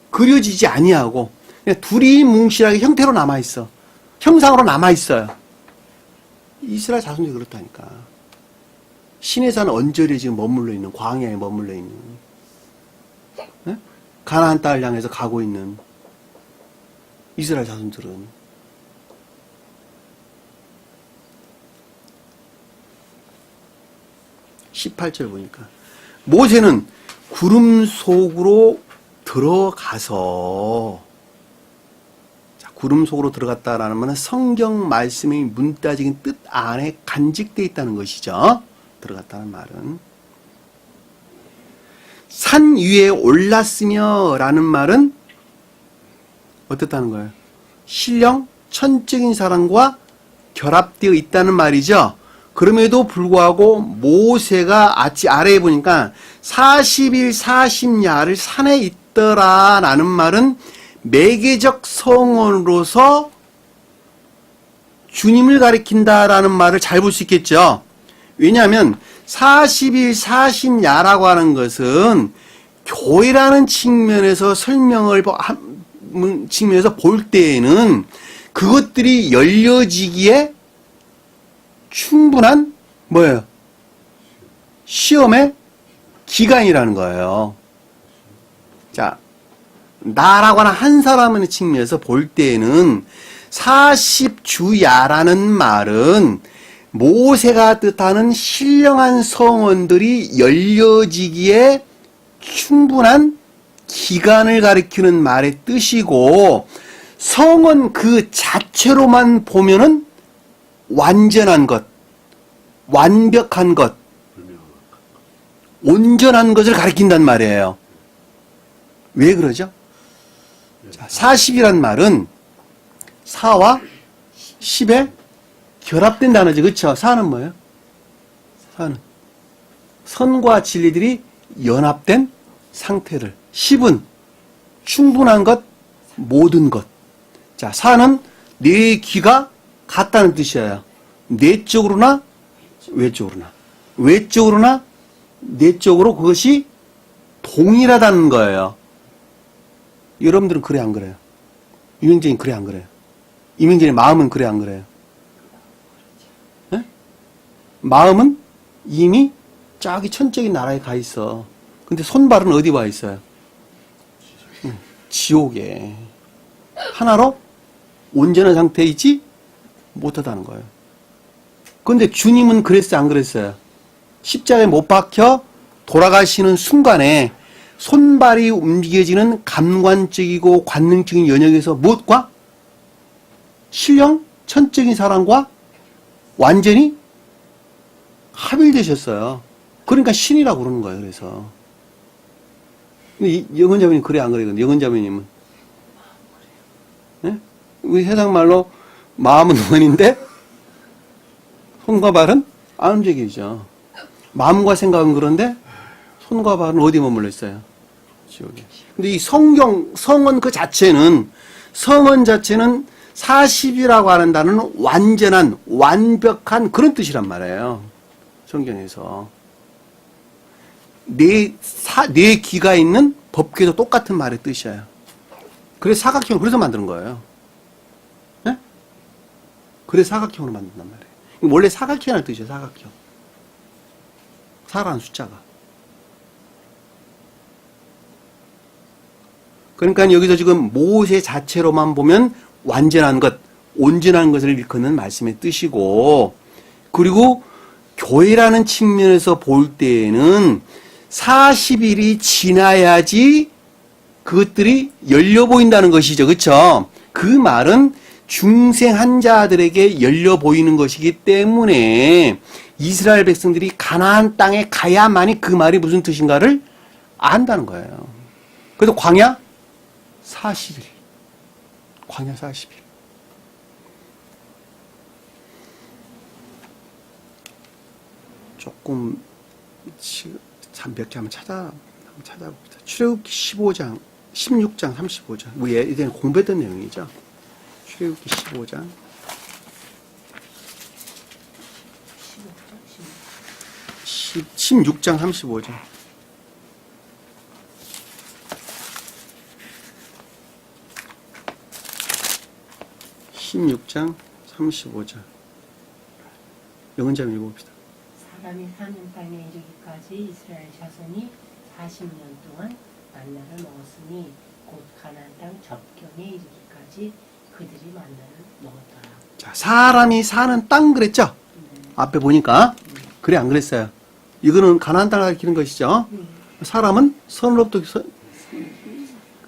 Speaker 1: 그려지지 아니하고 그냥 둘이 뭉실하게 형태로 남아있어. 형상으로 남아있어요. 이스라엘 자손들이 그렇다니까. 신의 산 언저리에 지금 머물러 있는, 광야에 머물러 있는, 네? 가나안 땅을 향해서 가고 있는 이스라엘 자손들은 18절 보니까 모세는 구름 속으로 들어가서, 자, 구름 속으로 들어갔다라는 말은 성경 말씀의 문자적인 뜻 안에 간직되어 있다는 것이죠. 들어갔다는 말은 산 위에 올랐으며 라는 말은 어떻다는 거예요? 신령 천적인 사랑과 결합되어 있다는 말이죠. 그럼에도 불구하고 모세가 아래에 보니까 40일 40야를 산에 있더라 라는 말은 매개적 성언으로서 주님을 가리킨다라는 말을 잘 볼 수 있겠죠. 왜냐하면 40일 40야라고 하는 것은 교회라는 측면에서 측면에서 볼 때에는 그것들이 열려지기에 충분한 뭐예요? 시험의 기간이라는 거예요. 자, 나라고 하는 한 사람의 측면에서 볼 때에는 40주야라는 말은 모세가 뜻하는 신령한 성언들이 열려지기에 충분한 기간을 가리키는 말의 뜻이고, 성언 그 자체로만 보면은 완전한 것, 완벽한 것, 온전한 것을 가리킨단 말이에요. 왜 그러죠? 자, 40이란 말은 4와 10에 결합된 단어죠. 그렇죠? 4는 뭐예요? 4는 선과 진리들이 연합된 상태를. 10은 충분한 것, 모든 것. 자, 4는 내 귀가 같다는 뜻이에요. 내적으로나 외적으로나. 외적으로나 내적으로 그것이 동일하다는 거예요. 여러분들은 그래 안 그래요? 이명진이 그래 안 그래요? 이명진의 마음은 그래 안 그래요? 네? 마음은 이미 저기 천적인 나라에 가 있어. 근데 손발은 어디 와 있어요? 지옥에. 하나로 온전한 상태에 있지 못하다는 거예요. 그런데 주님은 그랬어요, 안 그랬어요? 십자가에 못 박혀 돌아가시는 순간에 손발이 움직여지는 감관적이고 관능적인 영역에서 무엇과? 신령, 천적인 사랑과 완전히 합일되셨어요. 그러니까 신이라고 그러는 거예요. 그래서 영은자매님 그래 안 그래요? 영은자매님은 네? 우리 세상 말로 마음은 원인데 손과 발은 안 움직이죠. 마음과 생각은 그런데 손과 발은 어디 머물러 있어요? 지옥에. 근데 이 성언 그 자체는, 성언 자체는 40이라고 하는 단어는 완전한, 완벽한 그런 뜻이란 말이에요. 성경에서. 네 귀가 있는 법궤도 똑같은 말의 뜻이에요. 그래서 사각형을 그래서 만드는 거예요. 네? 그래서 사각형으로 만든단 말이에요. 원래 사각형이라는 뜻이에요. 사각형. 4라는 숫자가. 그러니까 여기서 지금 모세 자체로만 보면 완전한 것, 온전한 것을 일컫는 말씀의 뜻이고, 그리고 교회라는 측면에서 볼 때에는 40일이 지나야지 그것들이 열려 보인다는 것이죠. 그렇죠? 그 말은 중생한 자들에게 열려 보이는 것이기 때문에 이스라엘 백성들이 가나안 땅에 가야만이 그 말이 무슨 뜻인가를 안다는 거예요. 그래서 광야 40일. 광야 40일. 조금 몇 개 한번 찾아봅시다. 출애굽기 15장, 16장, 35장. 우리 예전에 공부했던 내용이죠. 출애굽기 15장. 16장, 35장. 16장 35절. 영은자매 읽어봅시다.
Speaker 2: 사람이 사는 땅에 이르기까지 이스라엘 자손이 40년 동안 만나를 먹었으니 곧 가나안 땅 접경에 이르기까지 그들이 만나를 먹었더라.
Speaker 1: 자, 사람이 사는 땅 그랬죠? 앞에 보니까. 그래, 안 그랬어요? 이거는 가나안 땅을 가리키는 것이죠. 사람은 선으로부터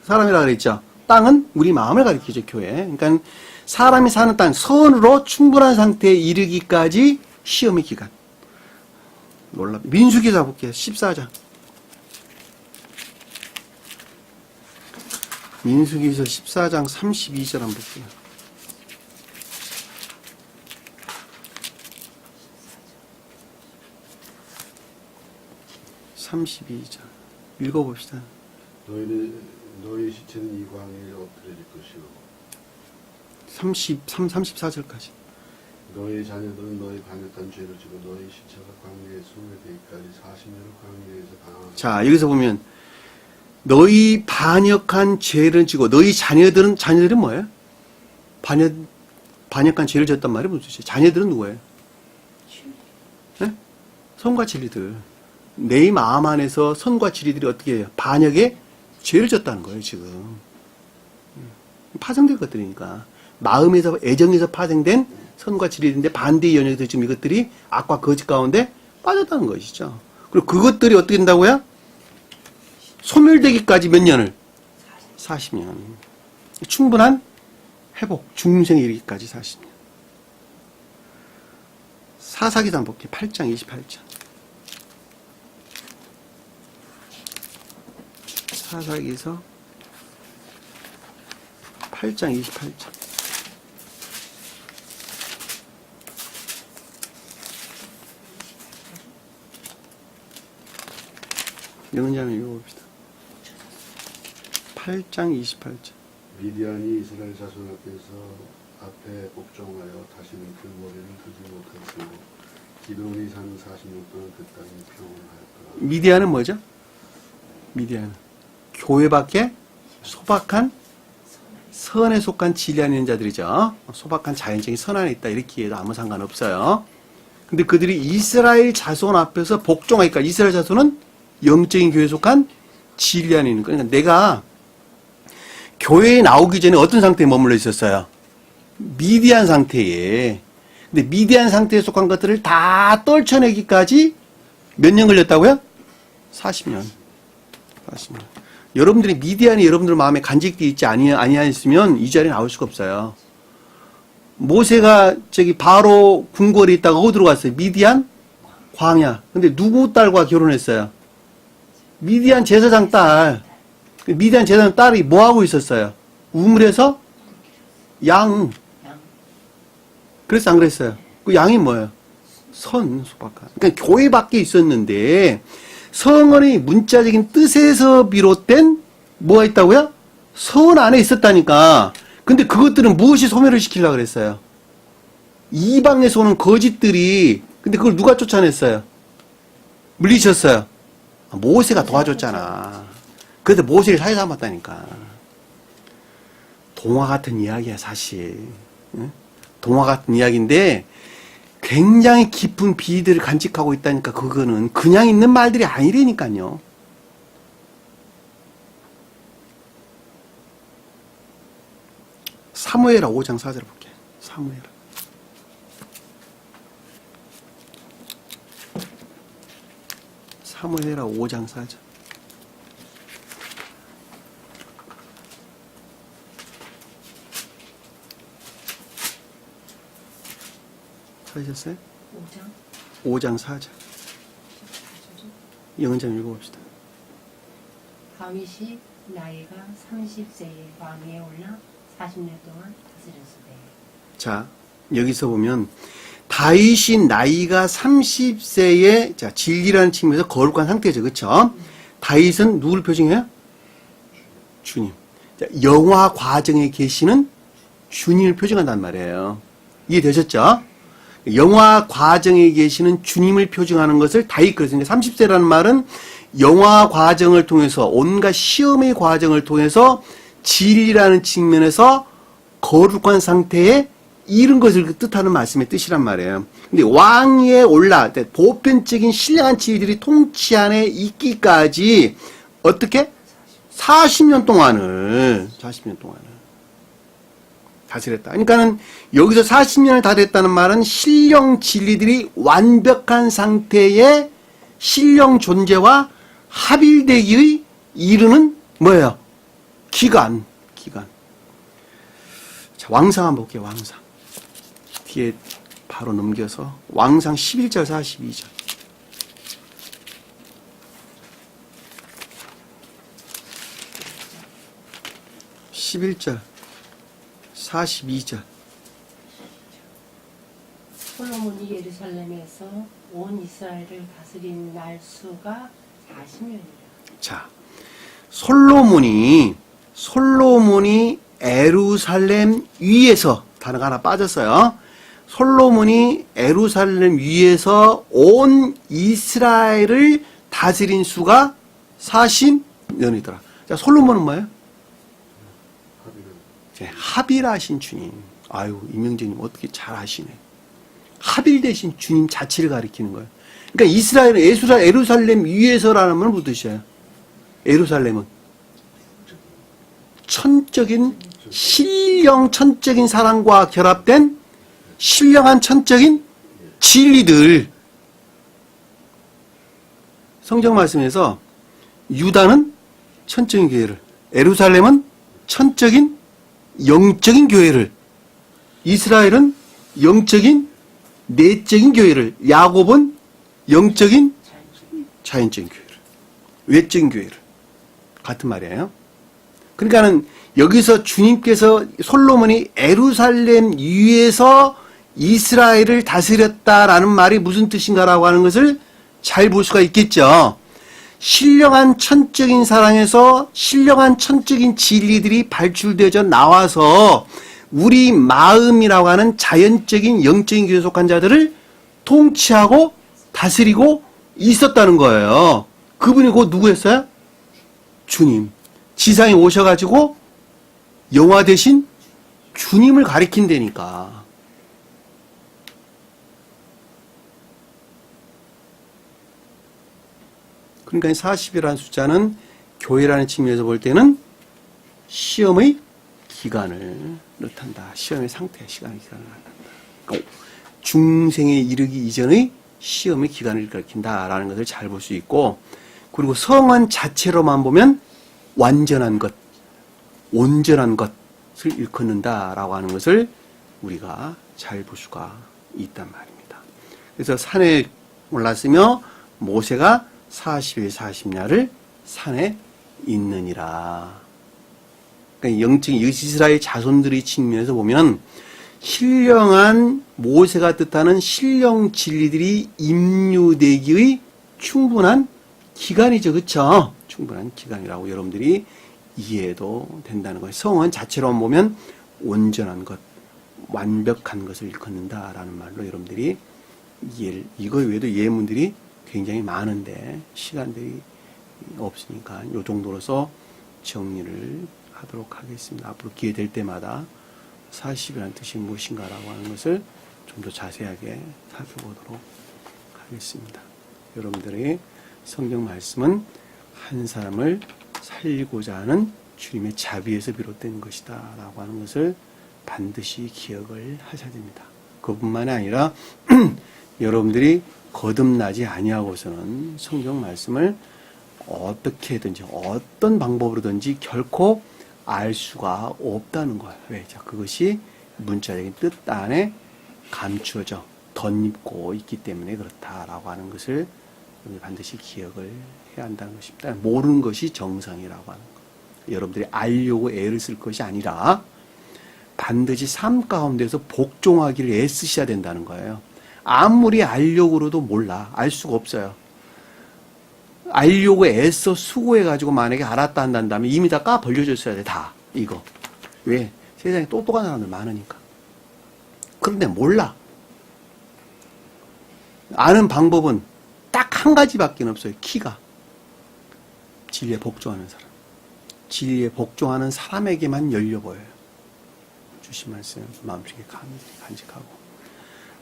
Speaker 1: 사람이라 그랬죠. 땅은 우리 마음을 가리키죠, 교회. 그러니까 사람이 사는 땅, 선으로 충분한 상태에 이르기까지 시험의 기간. 놀랍. 민수기사 볼게요. 14장. 민수기서 14장 32절 한번 볼게요. 32절. 읽어봅시다.
Speaker 3: 너희 시체는 이 광야에 엎드려질 것이요
Speaker 1: 34절까지.
Speaker 3: 너희 자녀들은 너희 반역한 죄를 지고 너희 시체가 광야에 소멸되기까지 40년을 광야에서 방황하라.
Speaker 1: 자, 여기서 보면 너희 반역한 죄를 지고 너희 자녀들은 뭐예요? 반역한 죄를 졌단 말이 무슨 뜻이에요? 자녀들은 누구예요? 네? 선과 진리들. 내 마음 안에서 선과 진리들이 어떻게 해요? 반역에 죄를 졌다는 거예요, 지금. 파생된 것들이니까. 마음에서, 애정에서 파생된 선과 진리인데 반대의 연역에서 지금 이것들이 악과 거짓 가운데 빠졌다는 것이죠. 그리고 그것들이 어떻게 된다고요? 소멸되기까지 몇 년을? 40년. 충분한 회복, 중생에 이르기까지 40년. 사사기도 한번 볼게요. 8장 28절. 사사기서 8장 28절. 영은자매 읽어봅시다. 8장 28절.
Speaker 3: 미디안이 이스라엘 자손 앞에 복종하여 다시는 그 머리를 들지 못하였고 기드온이 사는 40년 동안 그 땅에 평온하였더라.
Speaker 1: 미디안은 뭐죠? 미디안은 교회 밖에 소박한 선에 속한 진리 안에 있는 자들이죠. 소박한 자연적인 선 안에 있다 이렇게 해도 아무 상관없어요. 근데 그들이 이스라엘 자손 앞에서 복종하니까 이스라엘 자손은 영적인 교회에 속한 진리 안에 있는 거예요. 그러니까 내가 교회에 나오기 전에 어떤 상태에 머물러 있었어요? 미디안 상태에. 근데 미디안 상태에 속한 것들을 다 떨쳐내기까지 몇 년 걸렸다고요? 40년. 40년. 여러분들이 미디안이 여러분들 마음에 간직되어 있지 아니하였으면 이 자리에 나올 수가 없어요. 모세가 바로 궁궐에 있다가 어디로 갔어요? 미디안? 광야. 근데 누구 딸과 결혼했어요? 미디안 제사장 딸. 미디안 제사장 딸이 뭐 하고 있었어요? 우물에서 양. 그래서 안 그랬어요? 그 양이 뭐예요? 소박한. 그러니까 교회 밖에 있었는데 성언의 문자적인 뜻에서 비롯된 뭐가 있다고요? 선 안에 있었다니까. 근데 그것들은 무엇이 소멸을 시키려고 그랬어요? 이방에서 오는 거짓들이, 근데 그걸 누가 쫓아냈어요? 물리쳤어요. 모세가 도와줬잖아. 그래서 모세를 사회 삼았다니까. 동화 같은 이야기야, 사실. 응? 동화 같은 이야기인데 굉장히 깊은 비밀들을 간직하고 있다니까. 그거는 그냥 있는 말들이 아니라니까요. 사무엘하 5장 4절 볼게요. 사무엘하. 사무엘하 5장 4절. 찾으셨어요?
Speaker 2: 5장
Speaker 1: 5장 4절. 영은장 읽어봅시다.
Speaker 2: 다윗이 나이가 30세에 왕위에 올라 40년 동안 다스렸으되.
Speaker 1: 자, 여기서 보면 다윗이 나이가 30세에 자, 진리라는 측면에서 거룩한 상태죠. 그렇죠? 다윗은 누구를 표징해요? 주님. 자, 영화 과정에 계시는 주님을 표징한단 말이에요. 이해되셨죠? 영화 과정에 계시는 주님을 표징하는 것을 다윗 그랬으니까 30세라는 말은 영화 과정을 통해서 온갖 시험의 과정을 통해서 진리라는 측면에서 거룩한 상태에 이른 것을 뜻하는 말씀의 뜻이란 말이에요. 근데 왕위에 올라 보편적인 신령한 지위들이 통치 안에 있기까지 어떻게? 40년 동안을 다스렸다. 그러니까는 여기서 40년을 다스렸다는 말은 신령 진리들이 완벽한 상태의 신령 존재와 합일되기의 이르는 뭐예요? 기간. 자, 왕상 한번 볼게요. 왕상. 뒤에 바로 넘겨서 왕상 11절 42절. (11절) 42절.
Speaker 2: 솔로몬이 예루살렘에서 온 이스라엘을 다스린 날 수가 40년이다.
Speaker 1: 자, 솔로몬이 에루살렘 위에서, 단어가 하나 빠졌어요. 솔로몬이 에루살렘 위에서 온 이스라엘을 다스린 수가 40년이더라. 자, 솔로몬은 뭐예요? 합일하신 주님. 아유, 이명재님 어떻게 잘 아시네. 합일되신 주님 자체를 가리키는 거예요. 그러니까 이스라엘은 에루살렘 위에서라는 건 무슨 뜻이에요? 에루살렘은 천적인 신령 천적인 사랑과 결합된 신령한 천적인 진리들. 성경 말씀에서 유다는 천적인 교회를, 에루살렘은 천적인 영적인 교회를, 이스라엘은 영적인 내적인 교회를, 야곱은 영적인 자연적인 교회를, 외적인 교회를. 같은 말이에요. 그러니까는 여기서 주님께서 솔로몬이 에루살렘 위에서 이스라엘을 다스렸다라는 말이 무슨 뜻인가라고 하는 것을 잘 볼 수가 있겠죠. 신령한 천적인 사랑에서 신령한 천적인 진리들이 발출되어져 나와서 우리 마음이라고 하는 자연적인 영적인 교회에 속한 자들을 통치하고 다스리고 있었다는 거예요. 그분이 곧 누구였어요? 주님. 지상에 오셔가지고 영화 대신 주님을 가리킨다니까. 그러니까 40이라는 숫자는 교회라는 측면에서 볼 때는 시험의 기간을 뜻한다. 시험의 상태, 시간의 기간을 뜻한다. 그러니까 중생에 이르기 이전의 시험의 기간을 가리킨다라는 것을 잘 볼 수 있고, 그리고 성원 자체로만 보면 완전한 것, 온전한 것을 일컫는다라고 하는 것을 우리가 잘 볼 수가 있단 말입니다. 그래서 산에 올랐으며 모세가 40일 40야를 산에 있느니라. 그러니까 영적인 이스라엘 자손들의 측면에서 보면 신령한 모세가 뜻하는 신령 진리들이 임류되기의 충분한 기간이죠. 그렇죠? 충분한 기간이라고 여러분들이 이해해도 된다는 거예요. 성원 자체로만 보면 온전한 것, 완벽한 것을 일컫는다라는 말로 여러분들이 이거 외에도 예문들이 굉장히 많은데 시간들이 없으니까 이 정도로서 정리를 하도록 하겠습니다. 앞으로 기회 될 때마다 40이라는 뜻이 무엇인가라고 하는 것을 좀 더 자세하게 살펴보도록 하겠습니다. 여러분들의 성경 말씀은 한 사람을 살리고자 하는 주님의 자비에서 비롯된 것이다 라고 하는 것을 반드시 기억을 하셔야 됩니다. 그뿐만이 아니라 여러분들이 거듭나지 아니하고서는 성경 말씀을 어떻게든지 어떤 방법으로든지 결코 알 수가 없다는 거예요. 왜? 자, 그것이 문자적인 뜻 안에 감추어져 덧입고 있기 때문에 그렇다라고 하는 것을 반드시 기억을 해야 한다는 것입니다. 모르는 것이 정상이라고 하는 것. 여러분들이 알려고 애를 쓸 것이 아니라 반드시 삶 가운데서 복종하기를 애쓰셔야 된다는 거예요. 아무리 알려고 그래도 몰라. 알 수가 없어요. 알려고 애써 수고해가지고 만약에 알았다 한다면 이미 다 까 벌려졌어야 돼. 다 이거. 왜? 세상에 똑똑한 사람들 많으니까. 그런데 몰라. 아는 방법은 딱 한 가지밖에 없어요. 키가. 진리에 복종하는 사람. 진리에 복종하는 사람에게만 열려 보여요. 주신 말씀 마음속에 간직하고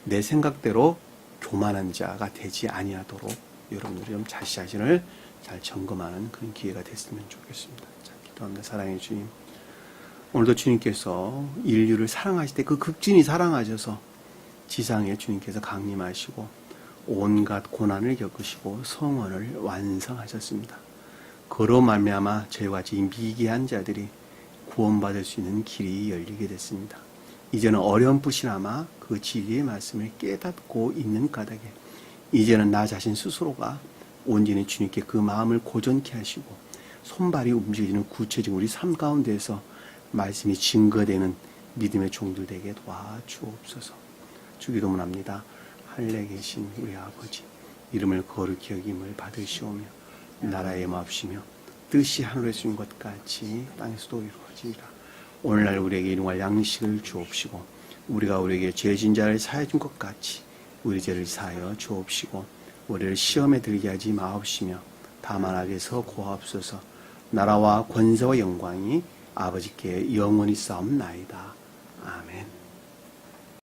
Speaker 1: 내 생각대로 교만한 자가 되지 아니하도록 여러분들이 좀 자신을 잘 점검하는 그런 기회가 됐으면 좋겠습니다. 자, 기도합니다. 사랑의 주님, 오늘도 주님께서 인류를 사랑하실 때 그 극진히 사랑하셔서 지상에 주님께서 강림하시고 온갖 고난을 겪으시고 성원을 완성하셨습니다. 그로 말미암아 저희와 같이 미개한 자들이 구원받을 수 있는 길이 열리게 됐습니다. 이제는 어렴풋이나마 그 진리의 말씀을 깨닫고 있는 까닭에 이제는 나 자신 스스로가 온전히 주님께 그 마음을 고전케 하시고 손발이 움직이는 구체적인 우리 삶 가운데에서 말씀이 증거되는 믿음의 종들 되게 도와주옵소서. 주기도문합니다. 하늘에 계신 우리 아버지, 이름을 거룩히 여김을 받으시오며 나라의 마옵시며 뜻이 하늘에 주신 것 같이 땅에서도 이루어지리라. 오늘날 우리에게 일용할 양식을 주옵시고 우리가 우리에게 죄진 자를 사해 준 것 같이 우리 죄를 사하여 주옵시고 우리를 시험에 들게 하지 마옵시며 다만 악에서 구하옵소서. 나라와 권세와 영광이 아버지께 영원히 싸움나이다. 아멘.